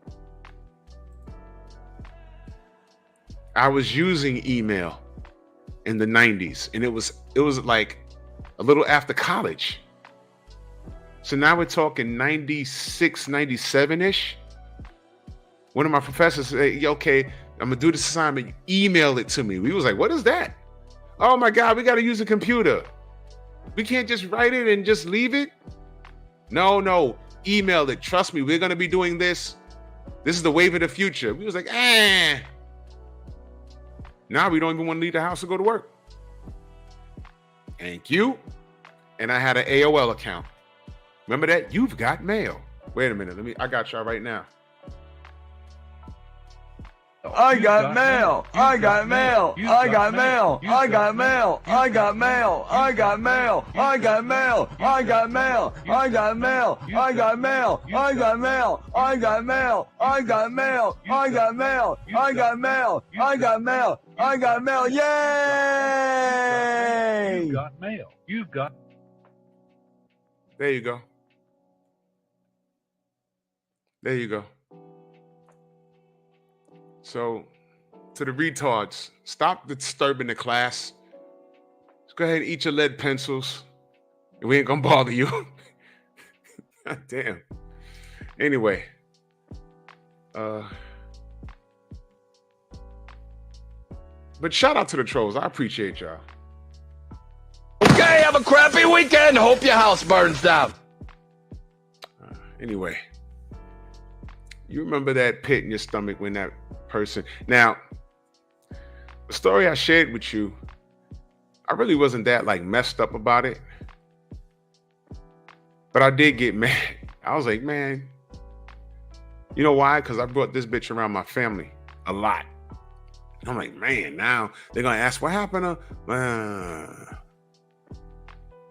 I was using email in the 90s, and it was like a little after college. So now we're talking 96, 97-ish. One of my professors said, okay, I'm gonna do this assignment, email it to me. We was like, what is that? Oh my God, we gotta use a computer. We can't just write it and just leave it. No, email it. Trust me, we're gonna be doing this. This is the wave of the future. We was like, Now we don't even want to leave the house to go to work. Thank you. And I had an AOL account. Remember that? You've got mail. Wait a minute. I got y'all right now. I got mail. I got mail. I got mail. I got mail. I got mail. I got mail. I got mail. I got mail. I got mail. I got mail. I got mail. I got mail. I got mail. I got mail. I got mail. I got mail. I got mail. Yay! You got mail. You got. There you go. There you go. So, to the retards, stop disturbing the class. Just go ahead and eat your lead pencils. And we ain't gonna bother you. God damn. Anyway. But shout out to the trolls. I appreciate y'all. Okay, have a crappy weekend. Hope your house burns down. Anyway. You remember that pit in your stomach when that person... Now, the story I shared with you, I really wasn't that like messed up about it. But I did get mad. I was like, man, you know why? Because I brought this bitch around my family a lot. I'm like, man, now they're going to ask what happened to...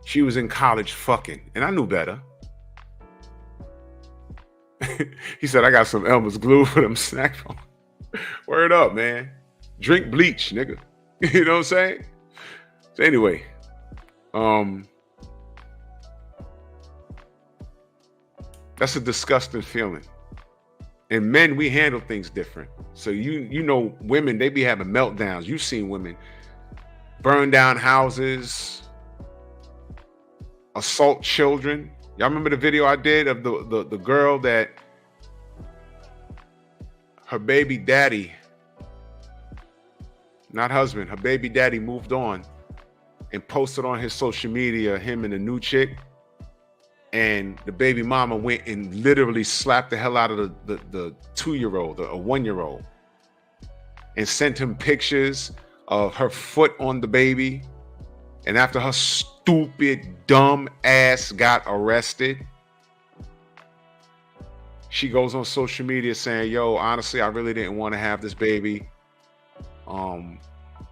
She was in college fucking, and I knew better. He said, I got some Elmer's glue for them snack phone. Word up, man. Drink bleach, nigga. You know what I'm saying? So anyway, that's a disgusting feeling. And men, we handle things different. So you know, women, they be having meltdowns. You've seen women burn down houses, assault children. Y'all remember the video I did of the girl that her baby daddy, not husband, her baby daddy moved on and posted on his social media him and a new chick, and the baby mama went and literally slapped the hell out of the 2-year-old, a 1-year-old, and sent him pictures of her foot on the baby. And after her stupid, dumb ass got arrested, she goes on social media saying, yo, honestly, I really didn't want to have this baby.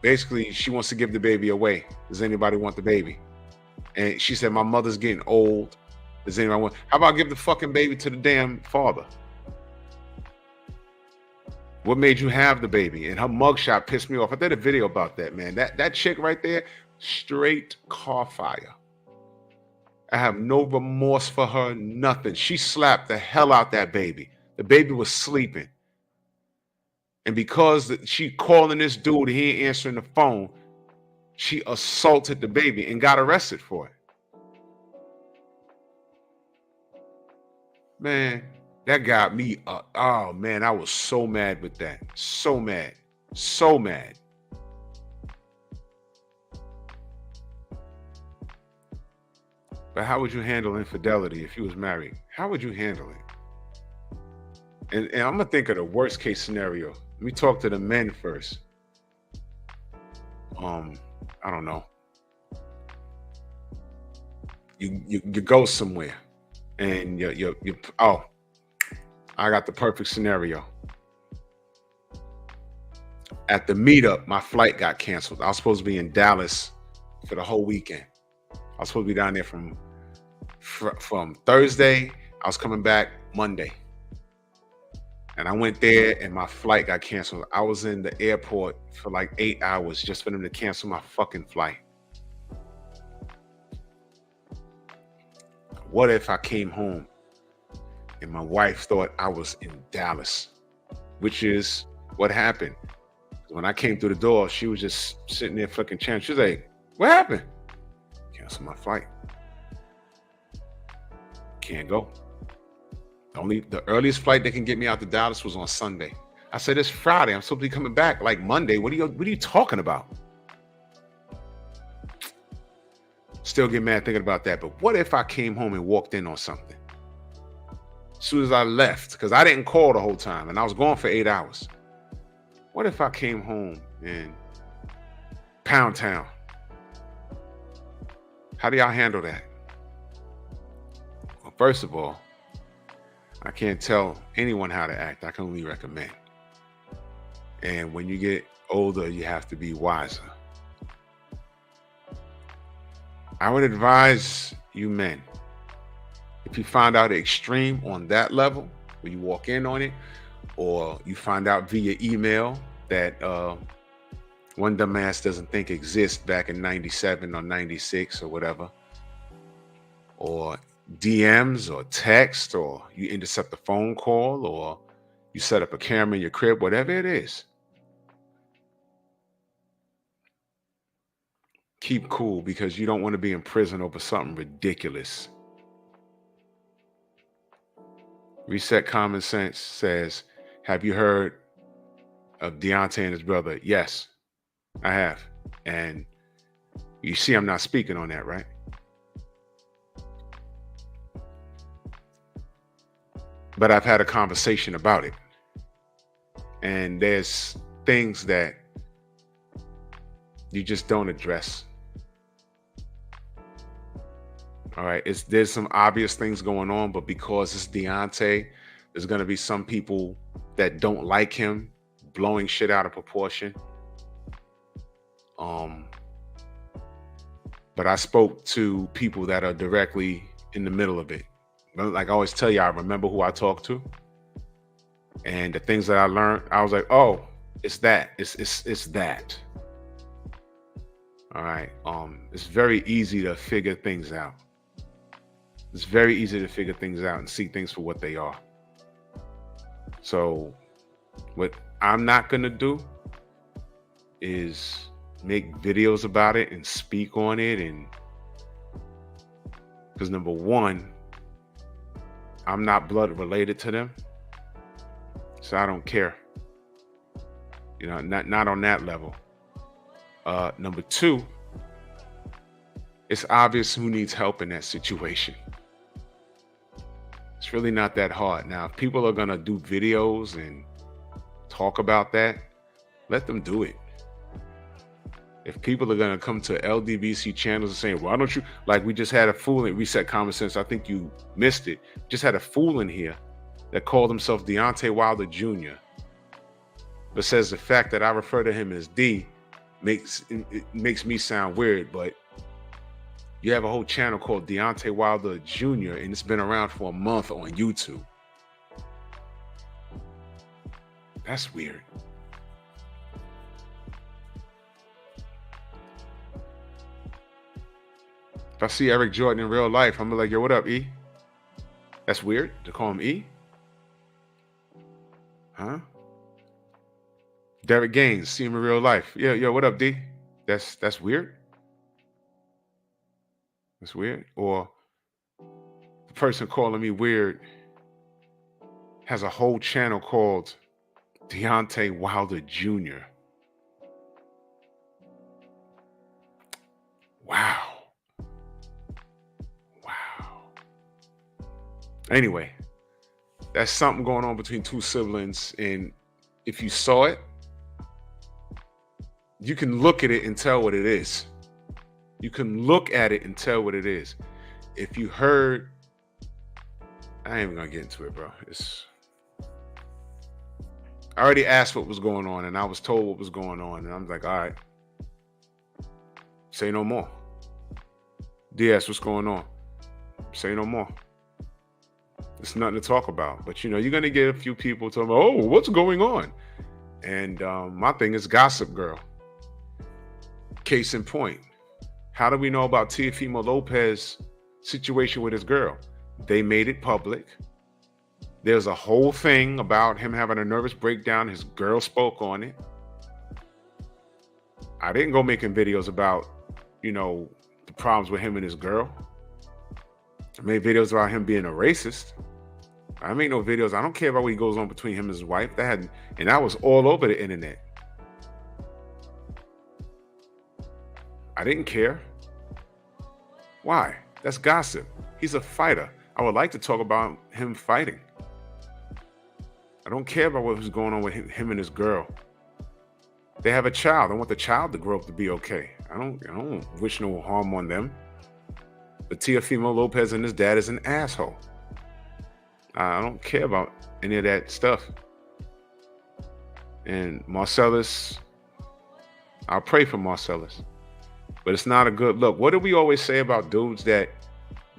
Basically, she wants to give the baby away. Does anybody want the baby? And she said, my mother's getting old. Does anybody want? How about give the fucking baby to the damn father? What made you have the baby? And her mugshot pissed me off. I did a video about that, man. That chick right there, straight car fire. I have no remorse for her, nothing. She slapped the hell out that baby. The baby was sleeping. And because she calling this dude, he ain't answering the phone, she assaulted the baby and got arrested for it. Man, that got me up. Oh, man, I was so mad with that. So mad. So mad. But how would you handle infidelity if you was married? How would you handle it? And I'm going to think of the worst case scenario. Let me talk to the men first. I don't know. You go somewhere and you oh, I got the perfect scenario. At the meetup, my flight got canceled. I was supposed to be in Dallas for the whole weekend. I was supposed to be down there from Thursday. I was coming back Monday. And I went there and my flight got canceled. I was in the airport for like 8 hours just for them to cancel my fucking flight. what if I came home and my wife thought I was in Dallas, which is what happened. When I came through the door, she was just sitting there fucking chatting. She was like, what happened? Cancel my flight. Can't go. The earliest flight that can get me out to Dallas was on Sunday. I said, it's Friday. I'm supposed to be coming back like Monday. What are you talking about? Still get mad thinking about that. But what if I came home and walked in on something? As soon as I left, because I didn't call the whole time and I was gone for 8 hours. What if I came home in Pound Town? How do y'all handle that? Well, first of all, I can't tell anyone how to act. I can only recommend. And when you get older, you have to be wiser. I would advise you men, if you find out the extreme on that level, where you walk in on it, or you find out via email that one dumbass doesn't think exists back in 97 or 96 or whatever, or DMs or text, or you intercept a phone call, or you set up a camera in your crib, whatever it is, keep cool, because you don't want to be in prison over something ridiculous. Reset Common Sense says, have you heard of Deontay and his brother? Yes, I have. And you see I'm not speaking on that, right? But I've had a conversation about it. And there's things that you just don't address. All right, there's some obvious things going on, but because it's Deontay, there's going to be some people that don't like him blowing shit out of proportion. But I spoke to people that are directly in the middle of it. Like I always tell you, I remember who I talked to, and the things that I learned, I was like, oh, it's that. It's that. All right. It's very easy to figure things out. It's very easy to figure things out and see things for what they are. So what I'm not going to do is make videos about it and speak on it. And because number one, I'm not blood related to them. So I don't care. You know, not on that level. Number two, it's obvious who needs help in that situation. It's really not that hard. Now, if people are going to do videos and talk about that, let them do it. If people are going to come to LDBC channels and saying, why don't you, like we just had a fool in Reset Common Sense, I think you missed it, just had a fool in here that called himself Deontay Wilder Jr., but says the fact that I refer to him as D makes me sound weird, but you have a whole channel called Deontay Wilder Jr., and it's been around for a month on YouTube. That's weird. If I see Eric Jordan in real life, I'm like, yo, what up, E? That's weird to call him E? Huh? Derek Gaines, see him in real life. Yeah, yo, what up, D? That's weird. That's weird. Or the person calling me weird has a whole channel called Deontay Wilder Jr. Wow. Anyway, that's something going on between two siblings, and if you saw it, you can look at it and tell what it is. You can look at it and tell what it is. If you heard, I ain't even gonna get into it, bro. I already asked what was going on, and I was told what was going on, and I'm like, all right, say no more. DS, what's going on? Say no more. It's nothing to talk about. But, you know, you're going to get a few people talking about, oh, what's going on? And my thing is Gossip Girl. Case in point. How do we know about Teofimo Lopez situation with his girl. They made it public. There's a whole thing about him having a nervous breakdown. His girl spoke on it. I didn't go making videos about, the problems with him and his girl. I made videos about him being a racist. I made no videos. I don't care about what goes on between him and his wife. And that was all over the internet. I didn't care. Why? That's gossip. He's a fighter. I would like to talk about him fighting. I don't care about what was going on with him and his girl. They have a child. I want the child to grow up to be okay. I don't wish no harm on them. But Teofimo Lopez and his dad is an asshole. I don't care about any of that stuff. And Marcellus, I'll pray for Marcellus. But it's not a good look. What do we always say about dudes that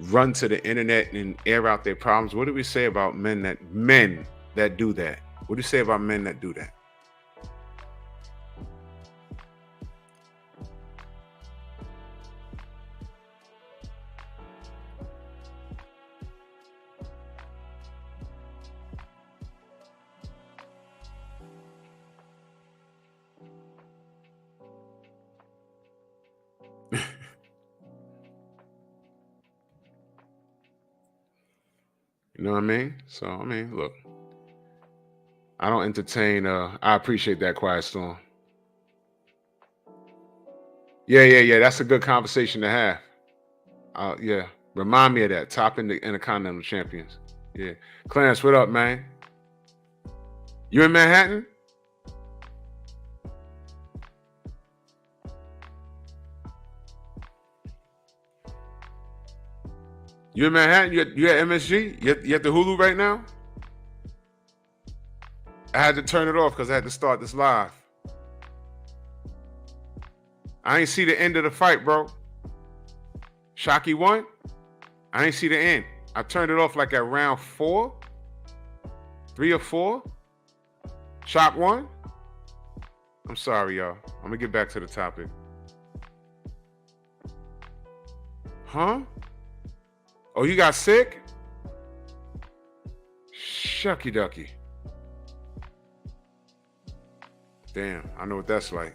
run to the internet and air out their problems? What do we say about men that do that? What do you say about men that do that? You know what I mean? So, look, I don't entertain, I appreciate that, Quiet Storm. Yeah. That's a good conversation to have. Yeah. Remind me of that. Top Intercontinental Champions. Yeah. Clarence, what up, man? You in Manhattan? You in Manhattan? You at MSG? You at the Hulu right now? I had to turn it off because I had to start this live. I ain't see the end of the fight, bro. Shockey won? I ain't see the end. I turned it off like at round 4. 3 or 4. Shock won? I'm sorry, y'all. I'm going to get back to the topic. Huh? Oh, you got sick? Shucky ducky. Damn, I know what that's like.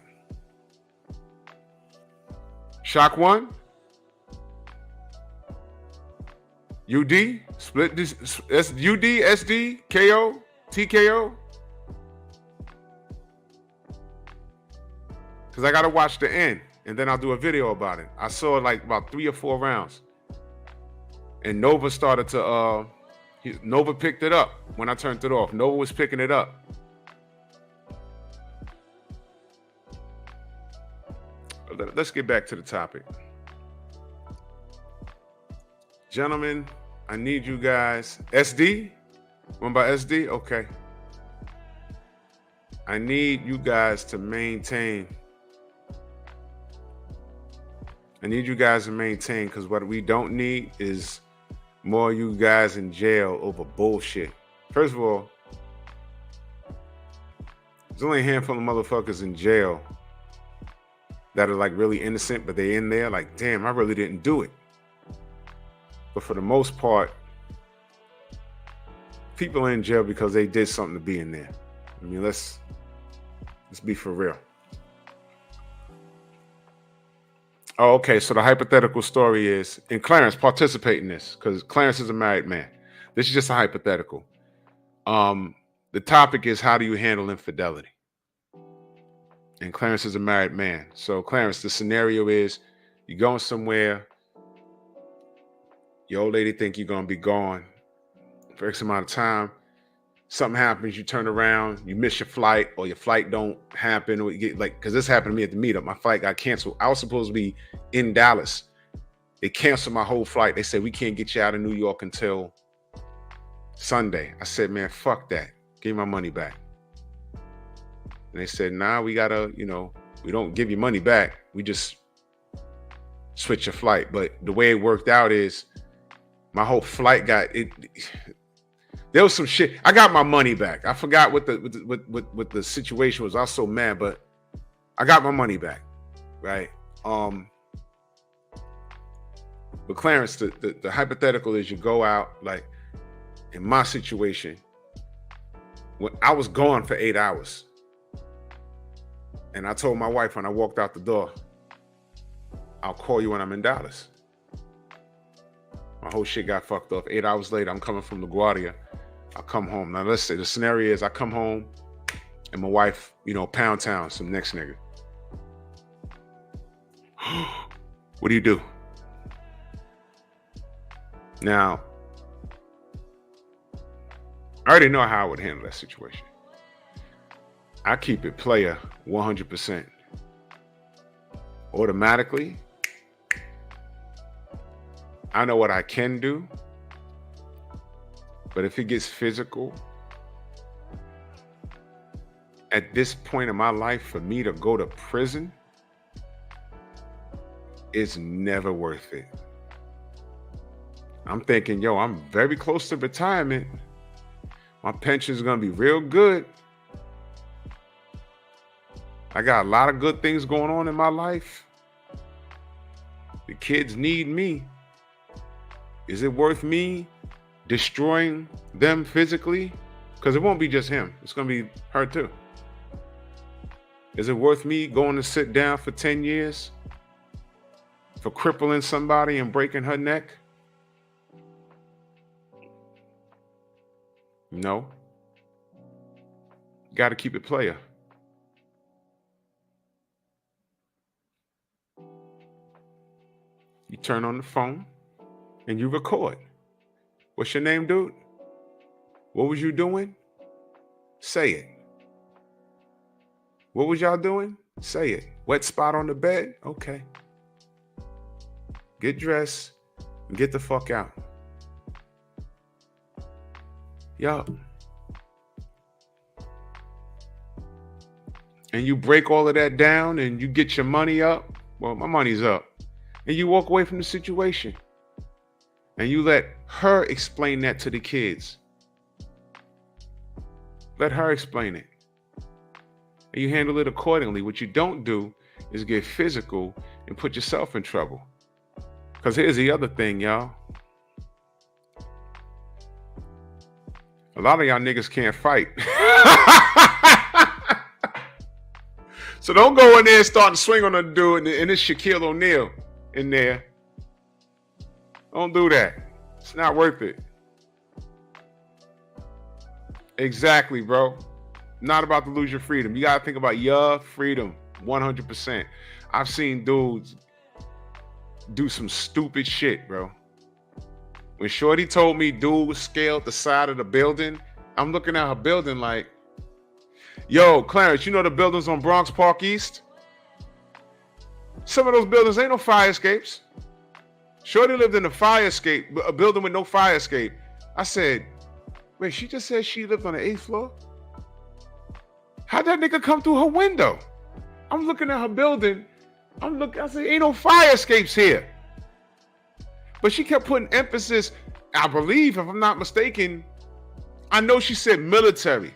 Shock won? UD? Split this UD, SD, KO, TKO? Because I got to watch the end, and then I'll do a video about it. I saw like about 3 or 4 rounds. And Nova started to, Nova picked it up when I turned it off. Nova was picking it up. Let's get back to the topic. Gentlemen, I need you guys. SD? One by SD? Okay. I need you guys to maintain. Because what we don't need is more of you guys in jail over bullshit. First of all, there's only a handful of motherfuckers in jail that are like really innocent, but they in there like, damn, I really didn't do it. But for the most part, people are in jail because they did something to be in there. I mean, let's be for real. Oh, okay. So the hypothetical story is, and Clarence, participate in this because Clarence is a married man. This is just a hypothetical. The topic is, how do you handle infidelity? And Clarence is a married man. So Clarence, the scenario is, you're going somewhere. Your old lady think you're going to be gone for X amount of time. Something happens, you turn around, you miss your flight, or your flight don't happen, or you get because this happened to me at the meetup. My flight got canceled. I was supposed to be in Dallas. They canceled my whole flight. They said, we can't get you out of New York until Sunday. I said, man, fuck that. Give me my money back. And they said, nah, we gotta, we don't give you money back. We just switch your flight. But the way it worked out is my whole flight got it. There was some shit. I got my money back. I forgot what the situation was. I was so mad, but I got my money back, right? But But Clarence, the hypothetical is you go out, like in my situation, when I was gone for 8 hours. And I told my wife when I walked out the door, I'll call you when I'm in Dallas. My whole shit got fucked up. 8 hours later, I'm coming from LaGuardia. I come home. Now let's say the scenario is I come home and my wife, pound town, some next nigga. What do you do? Now, I already know how I would handle that situation. I keep it player 100%. Automatically, I know what I can do, but if it gets physical, at this point in my life, for me to go to prison, it's never worth it. I'm thinking, I'm very close to retirement. My pension's gonna be real good. I got a lot of good things going on in my life. The kids need me. Is it worth me destroying them physically? Because it won't be just him. It's gonna be her too. Is it worth me going to sit down for 10 years for crippling somebody and breaking her neck? No. Got to keep it player. You turn on the phone and you record. What's your name, dude? What was you doing? Say it. What was y'all doing? Say it. Wet spot on the bed? Okay. Get dressed and get the fuck out. Yup. And you break all of that down and you get your money up. Well, my money's up. And you walk away from the situation. And you let her explain that to the kids. Let her explain it. And you handle it accordingly. What you don't do is get physical and put yourself in trouble. Because here's the other thing, y'all. A lot of y'all niggas can't fight. So don't go in there and start to swing on a dude and it's Shaquille O'Neal in there. Don't do that. It's not worth it. Exactly, bro. Not about to lose your freedom. You got to think about your freedom 100%. I've seen dudes do some stupid shit, bro. When Shorty told me dude scaled the side of the building, I'm looking at her building like, yo, Clarence, you know the buildings on Bronx Park East? Some of those buildings ain't no fire escapes. Shorty lived in a building with no fire escape. I said, wait, she just said she lived on the 8th floor? How'd that nigga come through her window? I'm looking at her building. I said, ain't no fire escapes here. But she kept putting emphasis, I believe, if I'm not mistaken, I know she said military.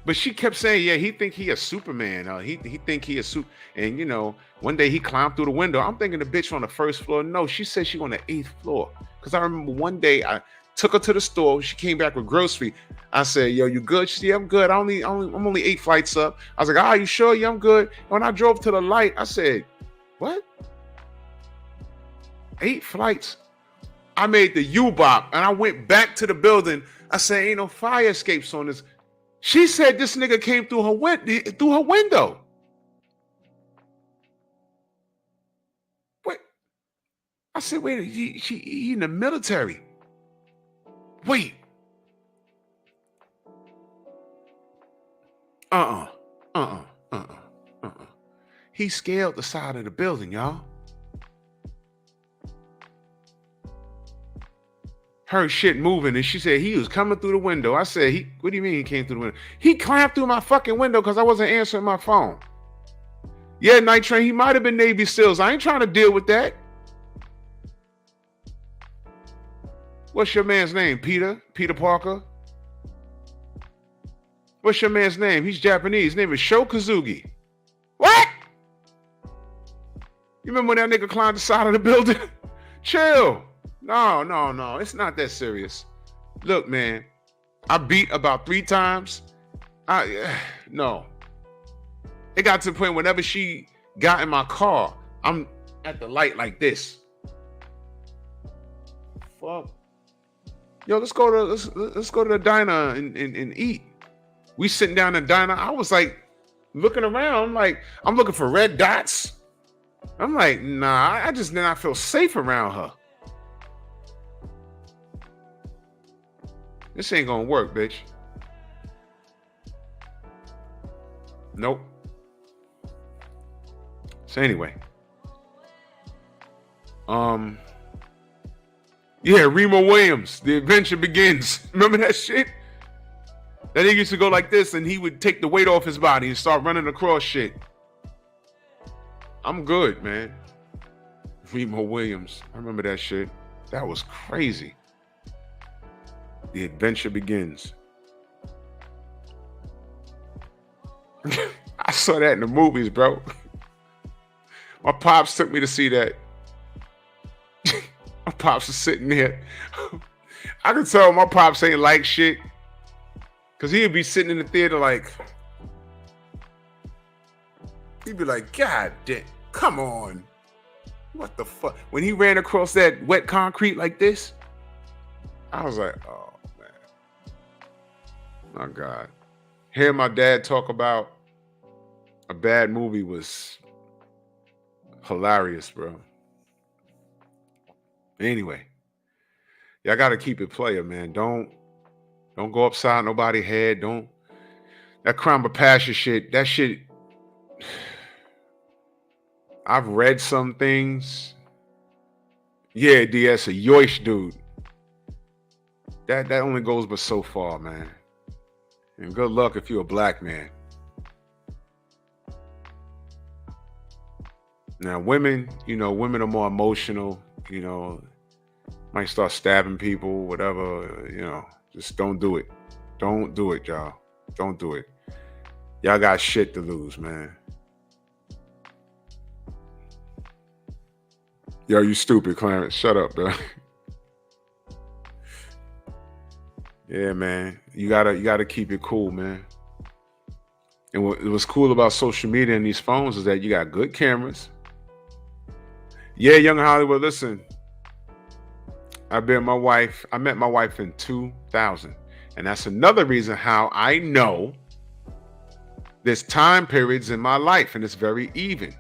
But she kept saying, yeah, he think he a Superman. He think he a super. And, one day he climbed through the window. I'm thinking the bitch on the 1st floor. No, she said she on the 8th floor. Because I remember one day I took her to the store. She came back with grocery. I said, yo, you good? She said, yeah, I'm good. I'm only 8 flights up. I was like, you sure? Yeah, I'm good. And when I drove to the light, I said, what? 8 flights? I made the U-bop and I went back to the building. I said, ain't no fire escapes on this. She said this nigga came through her window. Wait. I said, wait, he in the military. Wait. He scaled the side of the building, y'all. Her shit moving, and she said he was coming through the window. I said, what do you mean he came through the window? He climbed through my fucking window because I wasn't answering my phone. Yeah, Night Train, he might have been Navy SEALs. I ain't trying to deal with that. What's your man's name? Peter Parker? What's your man's name? He's Japanese. His name is Sho Kazugi. What? You remember when that nigga climbed the side of the building? Chill. No. It's not that serious. Look, man, I beat about 3 times. No. It got to the point whenever she got in my car, I'm at the light like this. Fuck. Yo, let's go to the diner and eat. We sitting down in the diner. I was like looking around, I'm looking for red dots. I'm like, nah, I just did not feel safe around her. This ain't gonna work, bitch. Nope. So anyway. Yeah, Remo Williams, The Adventure Begins. Remember that shit? That nigga used to go like this and he would take the weight off his body and start running across shit. I'm good, man. Remo Williams. I remember that shit. That was crazy. The Adventure Begins. I saw that in the movies, bro. My pops took me to see that. My pops was sitting there. I could tell my pops ain't like shit. Cause he'd be sitting in the theater like, he'd be like, God damn, come on. What the fuck? When he ran across that wet concrete like this, I was like, oh man. My God. Hearing my dad talk about a bad movie was hilarious, bro. Anyway, y'all gotta keep it player, man. Don't go upside nobody's head. That crime of passion shit, that shit. I've read some things. Yeah, DS, a yoish dude. That only goes but so far, man. And good luck if you're a black man. Now, women are more emotional, might start stabbing people, whatever, just don't do it. Don't do it, y'all. Don't do it. Y'all got shit to lose, man. Yo, you stupid, Clarence. Shut up, bro. Yeah, man. You gotta keep it cool, man. And what's cool about social media and these phones is that you got good cameras. Yeah, Young Hollywood, listen. I met my wife in 2000. And that's another reason how I know there's time periods in my life and it's very even.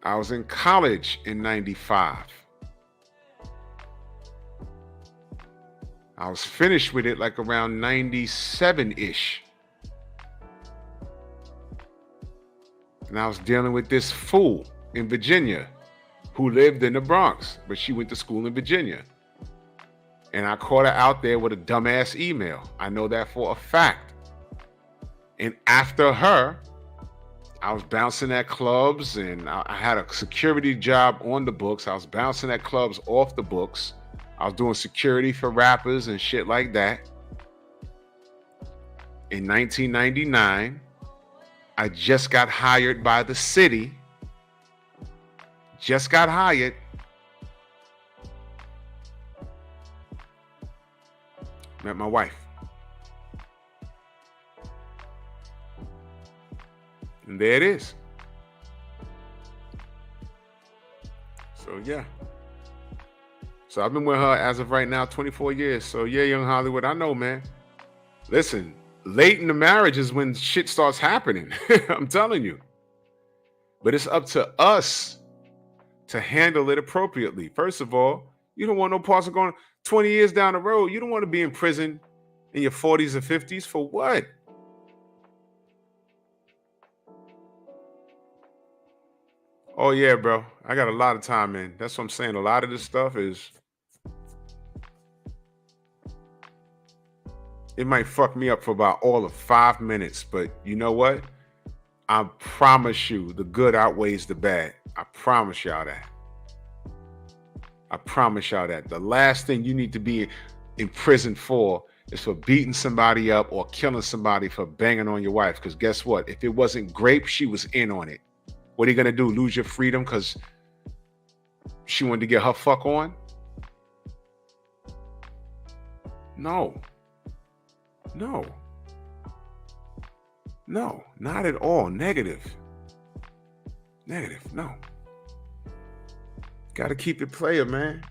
I was in college in 95. I was finished with it like around 97-ish. And I was dealing with this fool in Virginia who lived in the Bronx, but she went to school in Virginia. And I caught her out there with a dumbass email. I know that for a fact. And after her, I was bouncing at clubs and I had a security job on the books. I was bouncing at clubs off the books. I was doing security for rappers and shit like that. In 1999, I just got hired by the city. Just got hired. Met my wife. And there it is. So yeah. So I've been with her as of right now 24 years. So yeah, Young Hollywood, I know, man. Listen, late in the marriage is when shit starts happening. I'm telling you. But it's up to us to handle it appropriately. First of all, you don't want no parts of going 20 years down the road. You don't want to be in prison in your 40s or 50s for what? Oh yeah, bro. I got a lot of time in. That's what I'm saying. A lot of this stuff is, it might fuck me up for about all of 5 minutes, but you know what? I promise you the good outweighs the bad. I promise y'all that. I promise y'all that. The last thing you need to be in prison for is for beating somebody up or killing somebody for banging on your wife. Because guess what? If it wasn't grape, she was in on it. What are you going to do? Lose your freedom because she wanted to get her fuck on? No. No. No, not at all. Negative. Negative. No. Got to keep it player, man.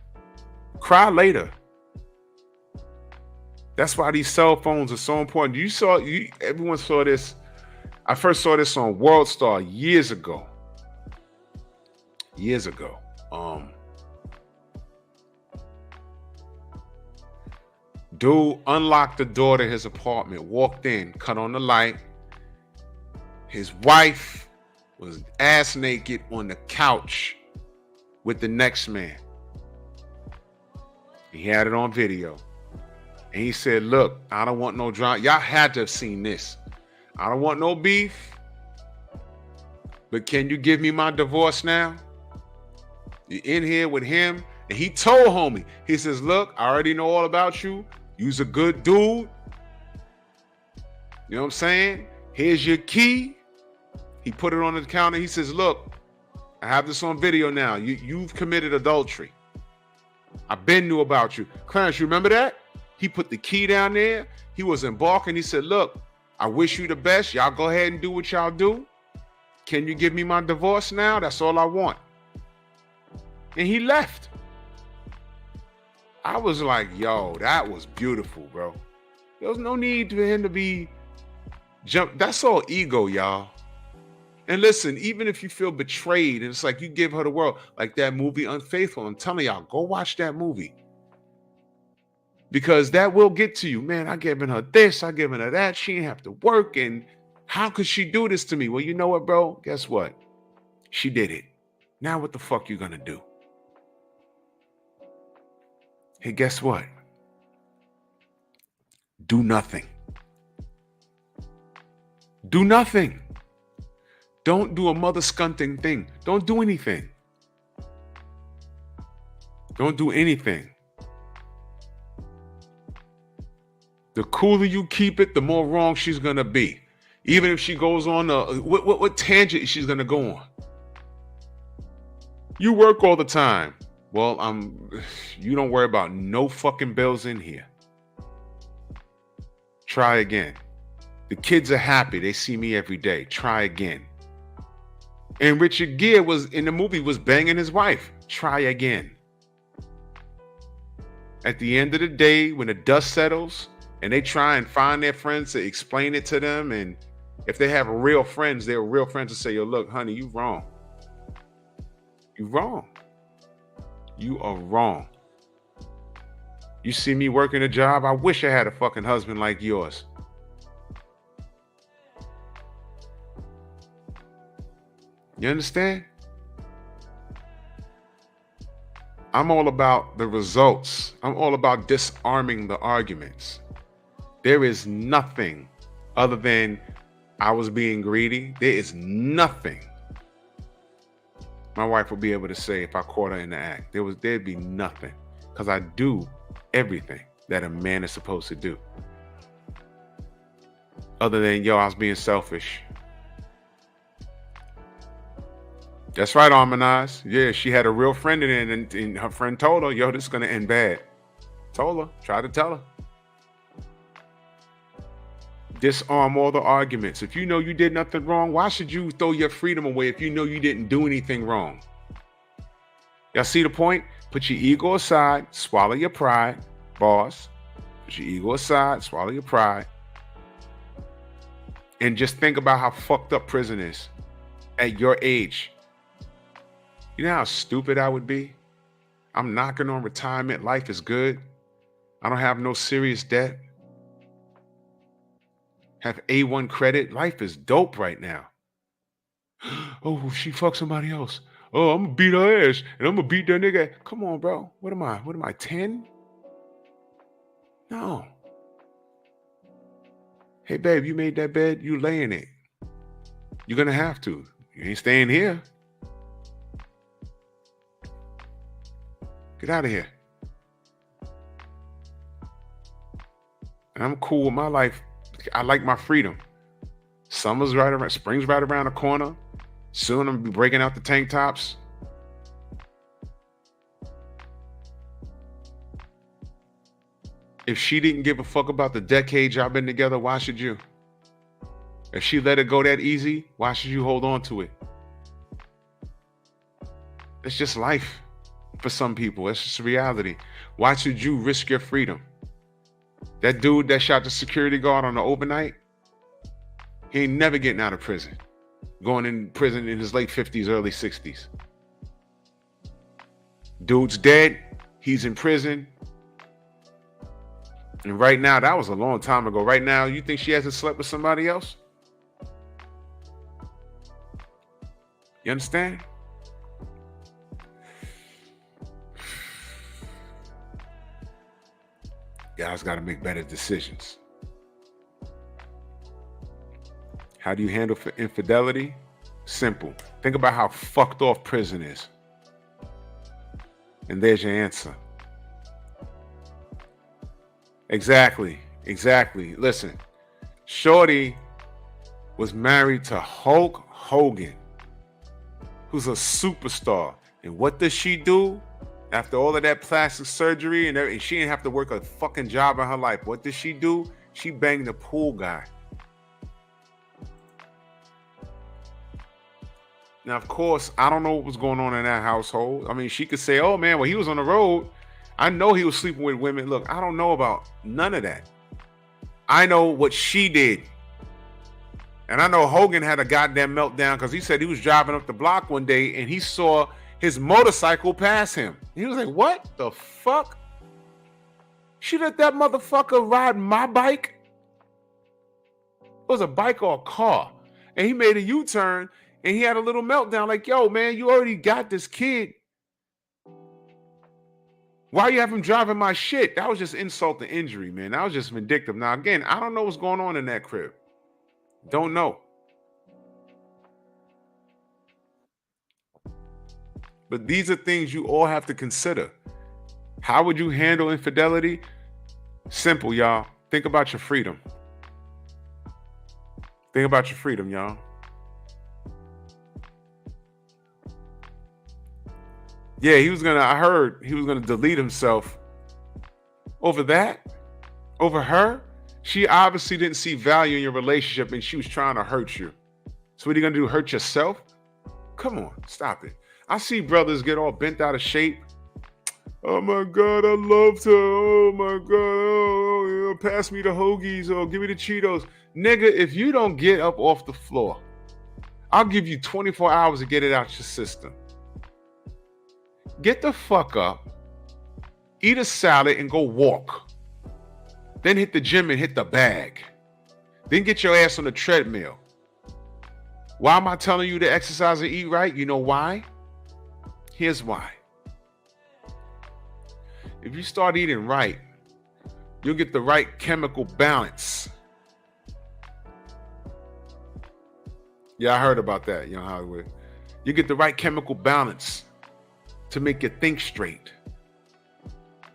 Cry later. That's why these cell phones are so important. Everyone saw this. I first saw this on World Star years ago. Years ago. Dude unlocked the door to his apartment, walked in, cut on the light. His wife was ass naked on the couch with the next man. He had it on video. And he said, look, I don't want no drama. Y'all had to have seen this. I don't want no beef. But can you give me my divorce now? You're in here with him. And he told homie, he says, look, I already know all about you. You's a good dude. You know what I'm saying? Here's your key. He put it on the counter. He says, look, I have this on video now. You've committed adultery. I've been knew about you. Clarence, you remember that? He put the key down there. He was embarking. He said, look, I wish you the best. Y'all go ahead and do what y'all do. Can you give me my divorce now? That's all I want. And he left. I was like, yo, that was beautiful, bro. There was no need for him to be That's all ego, y'all. And listen, even if you feel betrayed and it's like you give her the world, like that movie Unfaithful, I'm telling y'all, go watch that movie. Because that will get to you. Man, I given her this, I given her that. She didn't have to work. And how could she do this to me? Well, you know what, bro? Guess what? She did it. Now what the fuck you gonna do? Hey, guess what? Do nothing. Do nothing. Don't do a mother scunting thing. Don't do anything. Don't do anything. The cooler you keep it, the more wrong she's gonna be. Even if she goes on what tangent she's gonna go on. You work all the time. Well, you don't worry about no fucking bills in here. Try again. The kids are happy. They see me every day. Try again. And Richard Gere was in the movie was banging his wife. Try again. At the end of the day, when the dust settles and they try and find their friends to explain it to them, and if they have real friends, they're real friends to say, yo, look, honey, you wrong. You wrong. You are wrong. You see me working a job? I wish I had a fucking husband like yours. You understand? I'm all about the results. I'm all about disarming the arguments. There is nothing other than I was being greedy. There is nothing my wife would be able to say if I caught her in the act. There'd be nothing, because I do everything that a man is supposed to do. Other than, yo, I was being selfish. That's right, Harmonize. Yeah, she had a real friend in it, and her friend told her, yo, this is going to end bad. Told her, tried to tell her. Disarm all the arguments. If you know you did nothing wrong, why should you throw your freedom away if you know you didn't do anything wrong? Y'all see the point? Put your ego aside, swallow your pride, boss. Put your ego aside, swallow your pride. And just think about how fucked up prison is at your age. You know how stupid I would be? I'm knocking on retirement. Life is good. I don't have no serious debt. Have A1 credit. Life is dope right now. Oh, she fucked somebody else. Oh, I'm gonna beat her ass and I'm gonna beat that nigga. Come on, bro. What am I, 10? No. Hey, babe, you made that bed. You lay in it. You're gonna have to. You ain't staying here. Get out of here. And I'm cool with my life. I like my freedom. Summer's right around, spring's right around the corner. Soon I'm gonna be breaking out the tank tops. If she didn't give a fuck about the decade y'all been together, why should you? If she let it go that easy, why should you hold on to it? It's just life for some people. It's just reality. Why should you risk your freedom? That dude that shot the security guard on the overnight, he ain't never getting out of prison. Going in prison in his late 50s, early 60s. Dude's dead. He's in prison. And right now, that was a long time ago. Right now, you think she hasn't slept with somebody else? You understand? Guys got to make better decisions. How do you handle infidelity? Simple. Think about how fucked off prison is. And there's your answer. Exactly. Listen, Shorty was married to Hulk Hogan, who's a superstar. And what does she do? After all of that plastic surgery and everything, she didn't have to work a fucking job in her life. What did she do? She banged the pool guy. Now, of course, I don't know what was going on in that household. I mean, she could say, oh man, well, he was on the road. I know he was sleeping with women. Look, I don't know about none of that. I know what she did. And I know Hogan had a goddamn meltdown because he said he was driving up the block one day and he saw his motorcycle pass him. He was like, what the fuck? She let that motherfucker ride my bike? It was a bike or a car. And he made a U-turn and he had a little meltdown like, yo, man, you already got this kid. Why you have him driving my shit? That was just insult to injury, man. That was just vindictive. Now, again, I don't know what's going on in that crib. Don't know. But these are things you all have to consider. How would you handle infidelity? Simple, y'all. Think about your freedom. Think about your freedom, y'all. Yeah, I heard he was gonna delete himself over that, over her. She obviously didn't see value in your relationship and she was trying to hurt you. So what are you gonna do, hurt yourself? Come on, stop it. I see brothers get all bent out of shape. Oh my God, I loved her. Oh my God, oh, pass me the hoagies or give me the Cheetos. Nigga, if you don't get up off the floor, I'll give you 24 hours to get it out your system. Get the fuck up, eat a salad and go walk. Then hit the gym and hit the bag. Then get your ass on the treadmill. Why am I telling you to exercise and eat right? You know why? Here's why. If you start eating right, you'll get the right chemical balance. Yeah, I heard about that, Hollywood. You get the right chemical balance to make you think straight.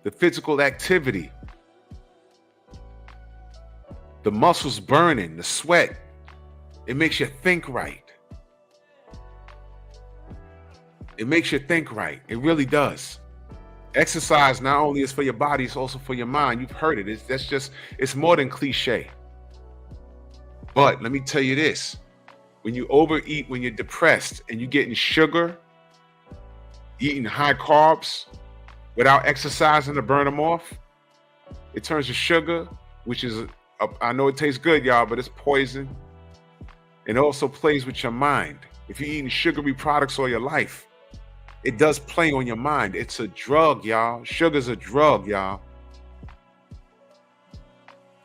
The physical activity, the muscles burning, the sweat, it makes you think right. It makes you think right. It really does. Exercise not only is for your body, it's also for your mind. You've heard it. It's more than cliche. But let me tell you this. When you overeat, when you're depressed and you're getting sugar, eating high carbs without exercising to burn them off, it turns to sugar, which is, I know it tastes good, y'all, but it's poison. And it also plays with your mind. If you're eating sugary products all your life, it does play on your mind. It's a drug, y'all. Sugar's a drug, y'all.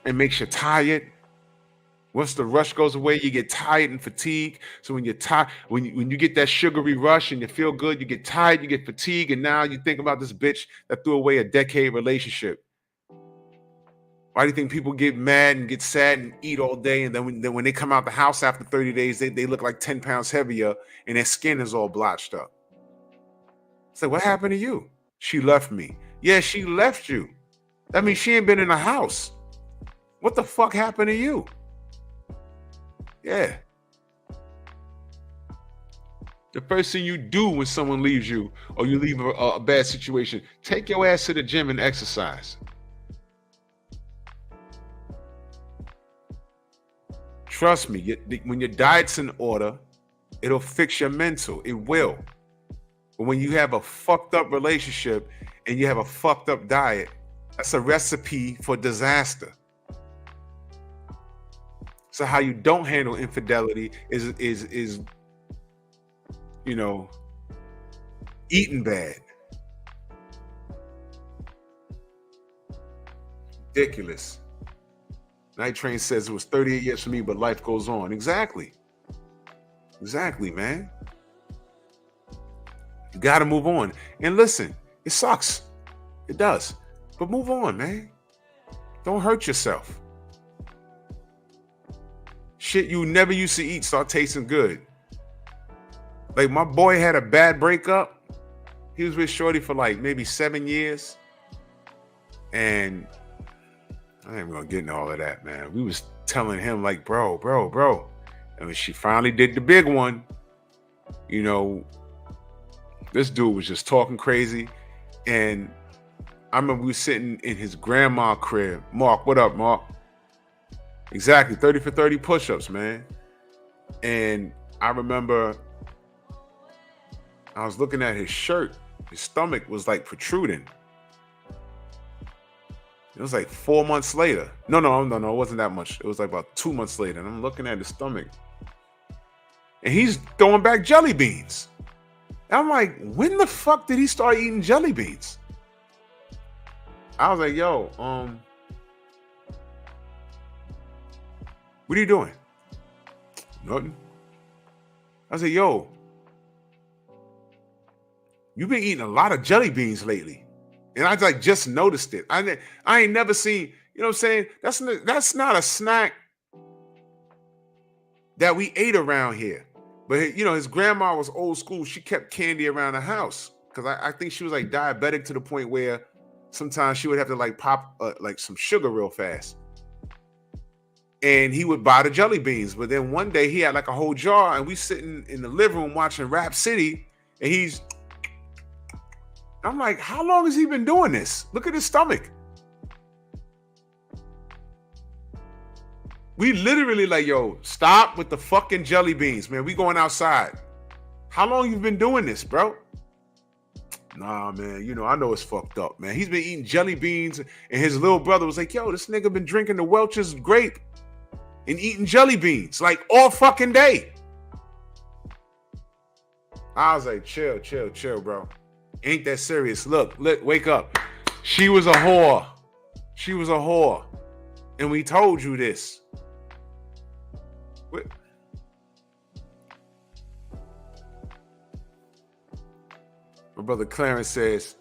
It makes you tired. Once the rush goes away, you get tired and fatigued. So when you're tired, when you get that sugary rush and you feel good, you get tired, you get fatigued, and now you think about this bitch that threw away a decade relationship. Why do you think people get mad and get sad and eat all day, and then when they come out the house after 30 days, they look like 10 pounds heavier and their skin is all blotched up? So what happened to you? She left me. Yeah, she left you. That means she ain't been in the house. What the fuck happened to you? Yeah. The first thing you do when someone leaves you or you leave a bad situation, take your ass to the gym and exercise. Trust me, when your diet's in order, it'll fix your mental. It will. But when you have a fucked up relationship and you have a fucked up diet, that's a recipe for disaster. So how you don't handle infidelity is you know, eating bad. Ridiculous. Night Train says it was 38 years for me, but life goes on. Exactly. Exactly, man. You got to move on. And listen, it sucks. It does. But move on, man. Don't hurt yourself. Shit you never used to eat start tasting good. Like my boy had a bad breakup. He was with Shorty for like maybe 7 years. And I ain't even gonna get into all of that, man. We was telling him like, bro. And when she finally did the big one, you know, this dude was just talking crazy. And I remember we were sitting in his grandma crib. Mark, what up, Mark? Exactly, 30 for 30 push-ups, man. And I remember I was looking at his shirt. His stomach was like protruding. It was like 4 months later. No, it wasn't that much. It was like about 2 months later. And I'm looking at his stomach. And he's throwing back jelly beans. And I'm like, when the fuck did he start eating jelly beans? I was like, yo, what are you doing? Nothing. I said, yo, you've been eating a lot of jelly beans lately. And I like just noticed it. I ain't never seen, you know what I'm saying? That's not a snack that we ate around here. But you know, his grandma was old school. She kept candy around the house. Cause I think she was like diabetic to the point where sometimes she would have to like pop like some sugar real fast. And he would buy the jelly beans. But then one day he had like a whole jar and we sitting in the living room watching Rap City. And I'm like, how long has he been doing this? Look at his stomach. We literally like, yo, stop with the fucking jelly beans, man. We going outside. How long you been doing this, bro? Nah, man, you know, I know it's fucked up, man. He's been eating jelly beans and his little brother was like, yo, this nigga been drinking the Welch's grape and eating jelly beans like all fucking day. I was like, chill, bro. Ain't that serious. Look, wake up. She was a whore. She was a whore. And we told you this. My brother Clarence says,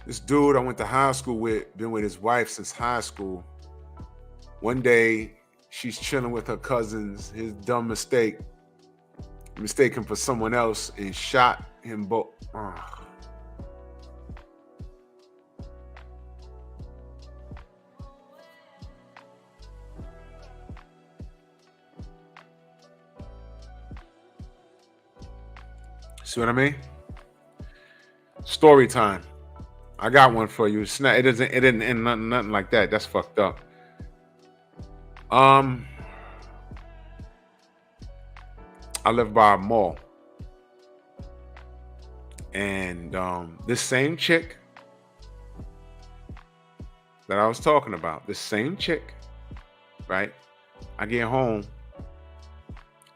this dude I went to high school with, been with his wife since high school. One day, she's chilling with her cousins. His dumb mistake, mistaken for someone else, and shot him both. See what I mean? Story time. I got one for you. It didn't end nothing like that. That's fucked up. I live by a mall. And this same chick that I was talking about, this same chick, right? I get home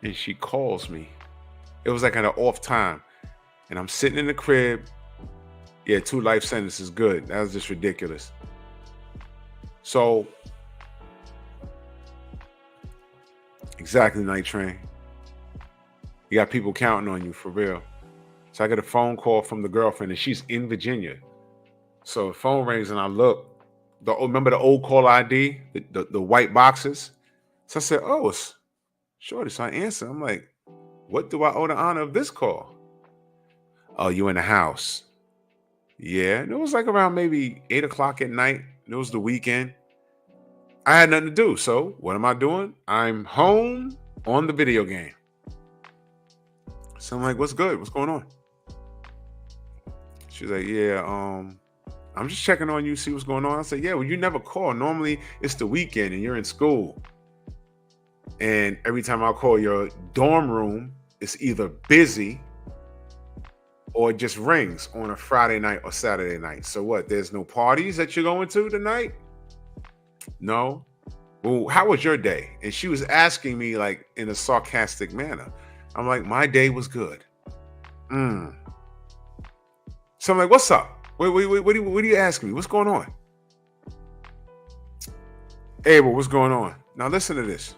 and she calls me. It was like at an off time. And I'm sitting in the crib. Yeah, 2 life sentences, good. That was just ridiculous. So, exactly, Night Train. You got people counting on you, for real. So I get a phone call from the girlfriend, and she's in Virginia. So the phone rings, and I look. Remember the old call ID, the white boxes? So I said, oh, it's Shorty. So I answer. I'm like, what do I owe the honor of this call? Oh, you in the house. Yeah, and it was like around maybe 8 o'clock at night. It was the weekend. I had nothing to do. So what am I doing? I'm home on the video game. So I'm like, what's good? What's going on? She's like, yeah, I'm just checking on you, see what's going on. I said, yeah, well, you never call. Normally it's the weekend and you're in school. And every time I call your dorm room, it's either busy or it just rings on a Friday night or Saturday night. So what? There's no parties that you're going to tonight? No. Well, how was your day? And she was asking me like in a sarcastic manner. I'm like, my day was good. So I'm like, what's up? What are you asking me? What's going on? Abel, what's going on? Now listen to this.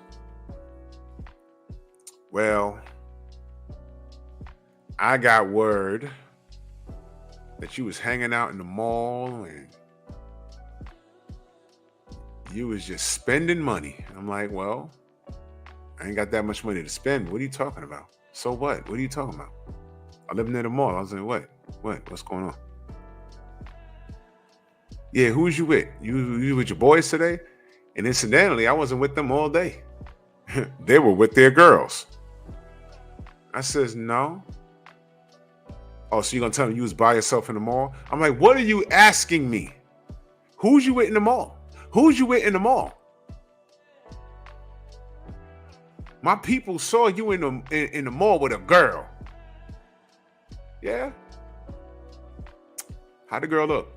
Well, I got word that you was hanging out in the mall and you was just spending money. I'm like, well, I ain't got that much money to spend. What are you talking about? So what? What are you talking about? I live near the mall. I was like, what? What's going on? Yeah, who was you with? You with your boys today? And incidentally, I wasn't with them all day. They were with their girls. I says, no. Oh, so you're going to tell me you was by yourself in the mall? I'm like, what are you asking me? Who's you with in the mall? Who's you with in the mall? My people saw you in the mall with a girl. Yeah? How'd the girl look?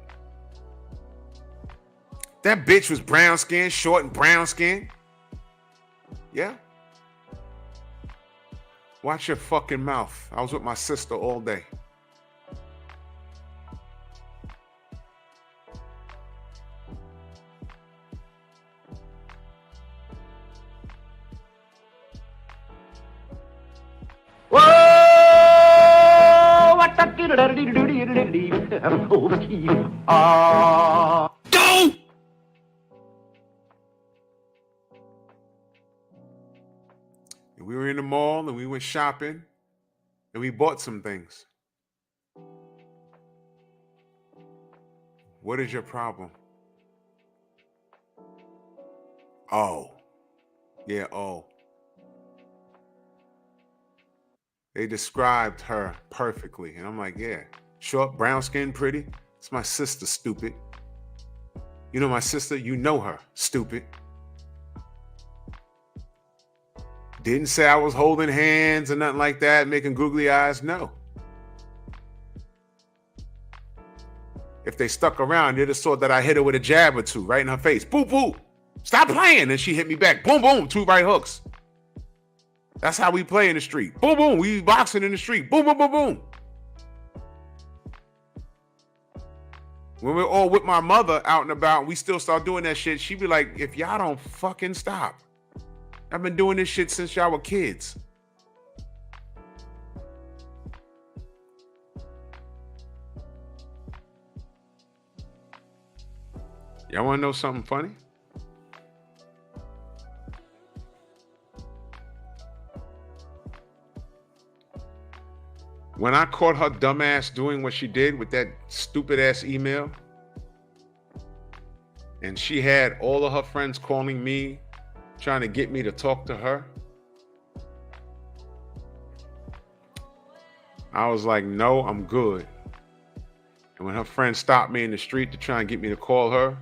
That bitch was brown skin, short and brown skin. Yeah? Watch your fucking mouth. I was with my sister all day. Whoa! What the Go! And we were in the mall and we went shopping and we bought some things. What is your problem? Oh. Yeah, oh. They described her perfectly. And I'm like, yeah, short, brown skin, pretty. It's my sister, stupid. You know my sister? You know her, stupid. Didn't say I was holding hands or nothing like that, making googly eyes. No. If they stuck around, they'd have saw that I hit her with a jab or two right in her face. Boom, boom. Stop playing. And she hit me back. Boom, boom. 2 right hooks. That's how we play in the street. Boom, boom. We boxing in the street. Boom, boom, boom, boom. When we're all with my mother out and about, we still start doing that shit. She'd be like, if y'all don't fucking stop. I've been doing this shit since y'all were kids. Y'all want to know something funny? When I caught her dumbass doing what she did with that stupid ass email, and she had all of her friends calling me, trying to get me to talk to her, I was like, no, I'm good. And when her friend stopped me in the street to try and get me to call her,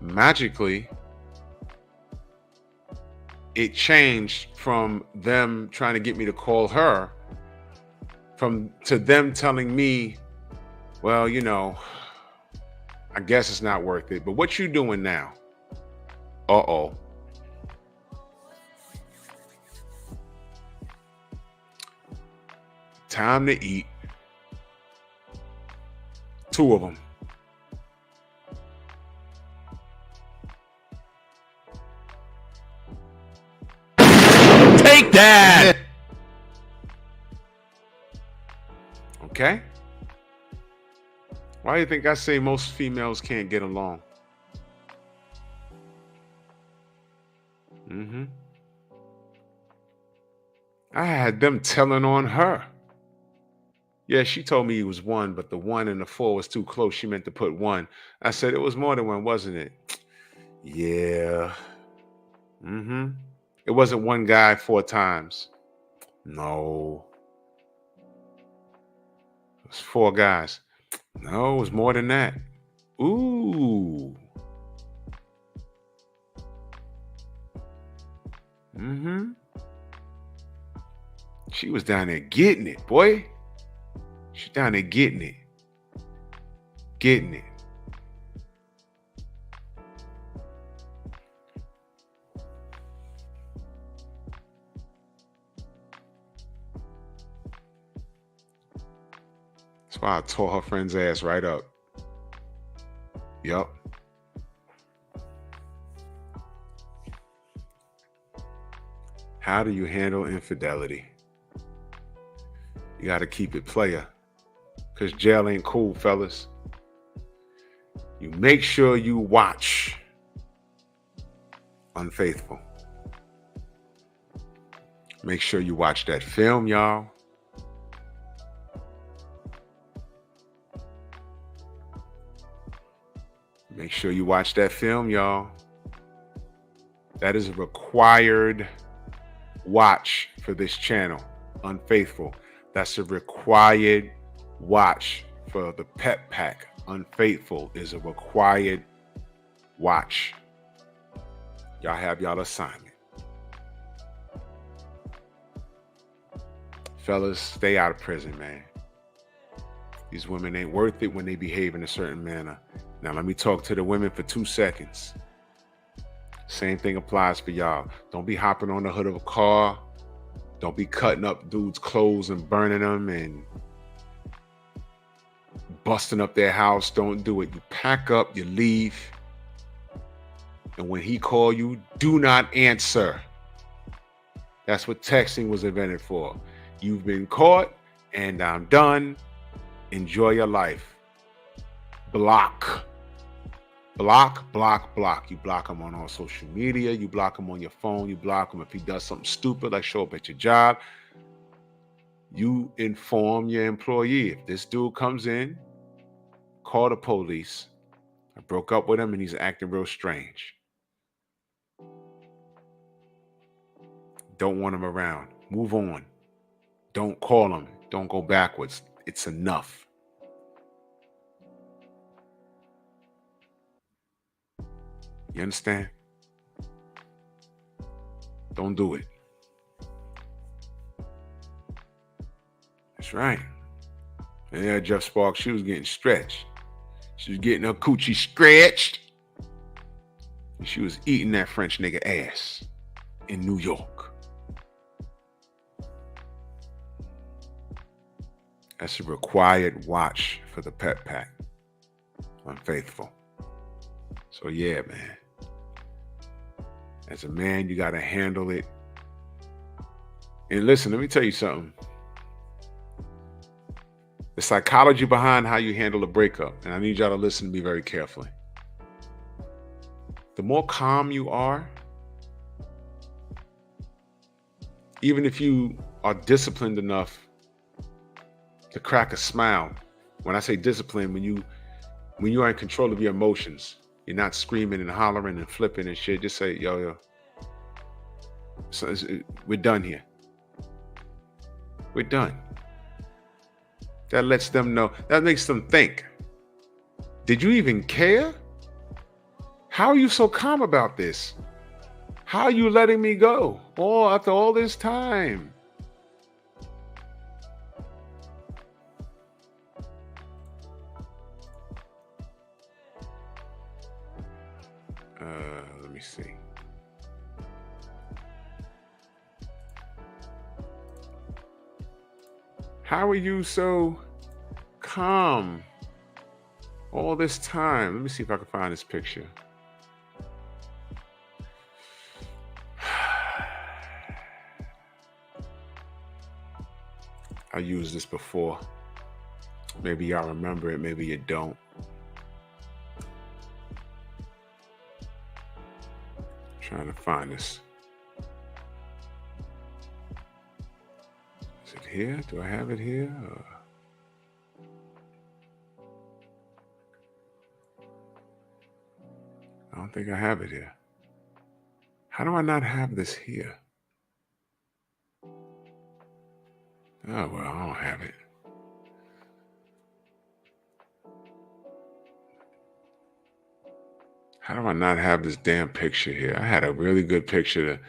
magically, it changed from them trying to get me to call her to them telling me, well, you know, I guess it's not worth it. But what you doing now? Uh-oh. Time to eat. 2 of them. Take that! Okay? Why do you think I say most females can't get along? I had them telling on her. Yeah, she told me it was 1, but the 1 and the 4 was too close. She meant to put 1. I said, it was more than 1, wasn't it? Yeah. Mm-hmm. It wasn't one guy 4 times. No. It was 4 guys. No, it was more than that. Ooh. Mm-hmm. She was down there getting it, boy. She down there getting it. Getting it. That's why I tore her friend's ass right up. Yup. How do you handle infidelity? You got to keep it player. Because jail ain't cool, fellas. You make sure you watch Unfaithful. Make sure you watch that film, y'all. Make sure you watch that film, y'all. That is a required watch for this channel, Unfaithful. That's a required watch for the P.E.P pack. Unfaithful is a required watch. Y'all have y'all assignment. Fellas, stay out of prison, man. These women ain't worth it when they behave in a certain manner. Now, let me talk to the women for 2 seconds. Same thing applies for y'all. Don't be hopping on the hood of a car. Don't be cutting up dudes' clothes and burning them and busting up their house. Don't do it. You pack up, you leave. And when he call you, do not answer. That's what texting was invented for. You've been caught and I'm done. Enjoy your life. Block. Block, block, block. You block him on all social media. You block him on your phone. You block him if he does something stupid like show up at your job. You inform your employee. If this dude comes in, call the police. I broke up with him and he's acting real strange. Don't want him around. Move on. Don't call him. Don't go backwards. It's enough. You understand? Don't do it. That's right. And yeah, Jeff Sparks, she was getting stretched. She was getting her coochie stretched. And she was eating that French nigga ass in New York. That's a required watch for the P.E.P pack. Unfaithful. So yeah, man. As a man, you got to handle it. And listen, let me tell you something. The psychology behind how you handle a breakup, and I need y'all to listen to me very carefully. The more calm you are, even if you are disciplined enough to crack a smile. When I say discipline, when you are in control of your emotions, you're not screaming and hollering and flipping and shit. Just say, yo. So we're done here. We're done. That lets them know. That makes them think. Did you even care? How are you so calm about this? How are you letting me go? Oh, after all this time. Let me see. How are you so calm all this time? Let me see if I can find this picture. I used this before. Maybe y'all remember it, maybe you don't. Trying to find this. Is it here? Do I have it here? I don't don't think I have it here. How do I not have this here? Oh, well, I don't have it. How do I not have this damn picture here? I had a really good picture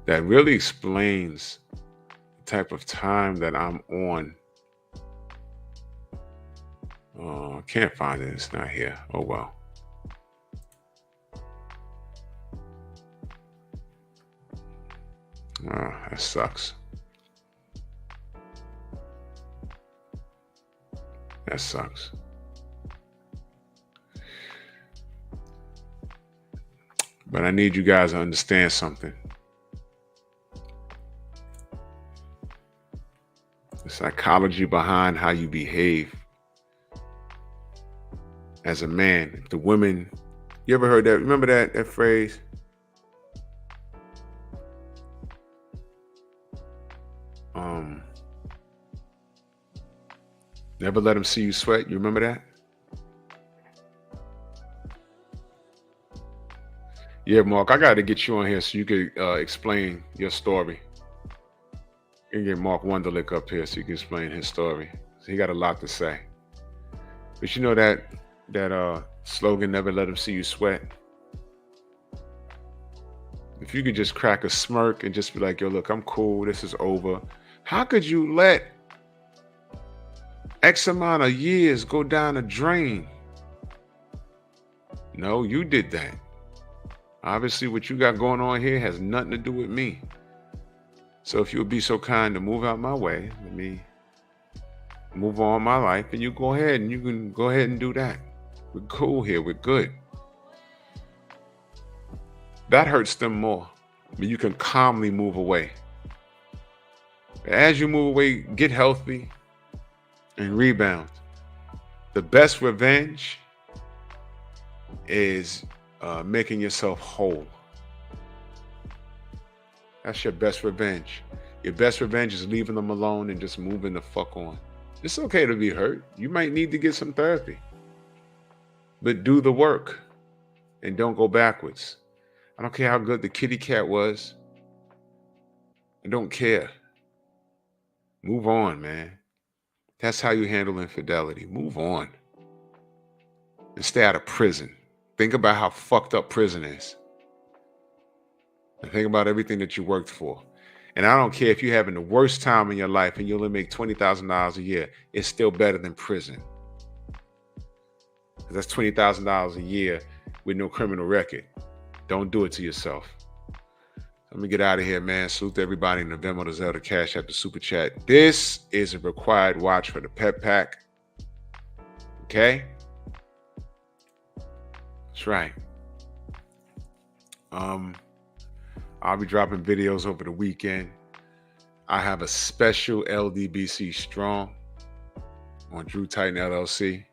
that really explains the type of time that I'm on. Oh, I can't find it. It's not here. Oh, well. Oh, that sucks. That sucks. But I need you guys to understand something. The psychology behind how you behave as a man. The women, you ever heard that? Remember that phrase? Never let them see you sweat. You remember that? Yeah, Mark, I got to get you on here so you could explain your story. You can get Mark Wunderlich up here so you can explain his story. So he got a lot to say. But you know that slogan, never let them see you sweat? If you could just crack a smirk and just be like, yo, look, I'm cool. This is over. How could you let X amount of years go down a drain? No, you did that. Obviously, what you got going on here has nothing to do with me. So if you would be so kind to move out my way, let me move on my life, and you go ahead and you can go ahead and do that. We're cool here. We're good. That hurts them more. But you can calmly move away. As you move away, get healthy and rebound. The best revenge is making yourself whole. That's your best revenge. Your best revenge is leaving them alone and just moving the fuck on. It's okay to be hurt. You might need to get some therapy. But do the work and don't go backwards. I don't care how good the kitty cat was. I don't care. Move on, man. That's how you handle infidelity. Move on. And stay out of prison. Think about how fucked up prison is. And think about everything that you worked for. And I don't care if you're having the worst time in your life and you only make $20,000 a year. It's still better than prison. That's $20,000 a year with no criminal record. Don't do it to yourself. Let me get out of here, man. Salute to everybody in the Venmo, the Zelda, Cash App, the Super Chat. This is a required watch for the Pep Pack. Okay? That's right. I'll be dropping videos over the weekend. I have a special LDBC Strong on Drew Titan LLC.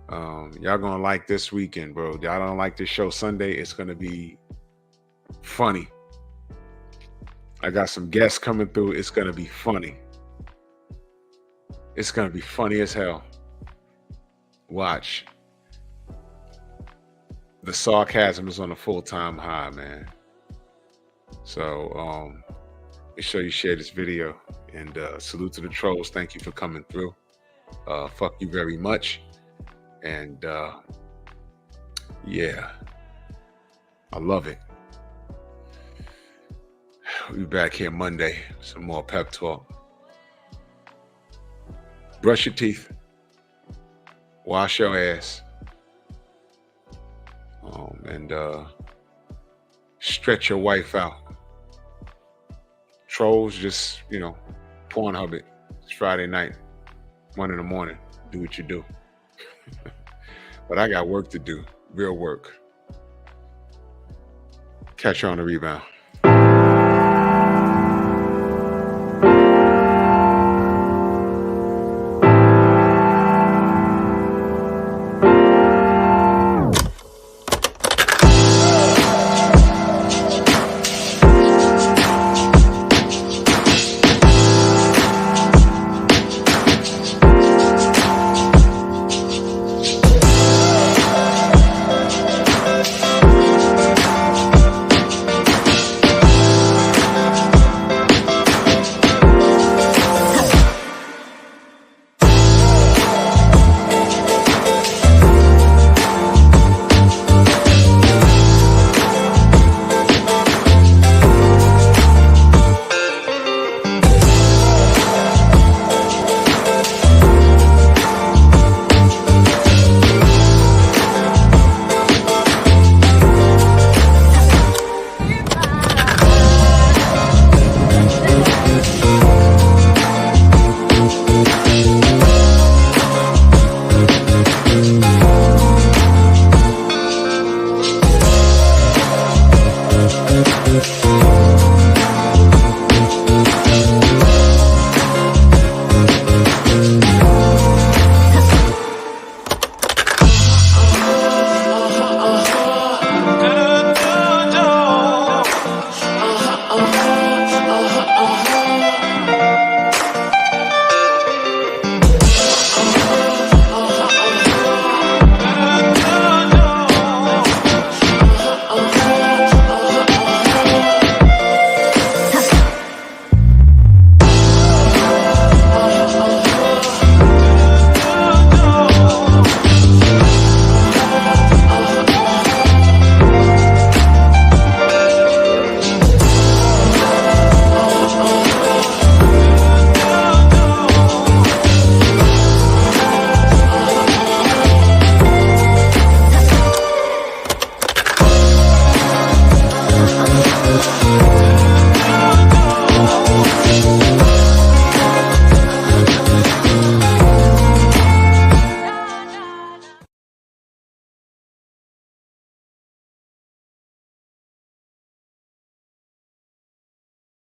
Y'all gonna like this weekend, bro. Y'all don't like this show Sunday, it's gonna be funny. I got some guests coming through. It's gonna be funny. It's gonna be funny as hell. Watch. The sarcasm is on a full-time high, man. So make sure you share this video, and salute to the trolls. Thank you for coming through. Fuck you very much. And yeah, I love it. We'll be back here Monday. Some more pep talk. Brush your teeth. Wash your ass. And stretch your wife out. Trolls, just, Pornhub it. It's Friday night, 1 a.m. Do what you do. But I got work to do. Real work. Catch you on the rebound.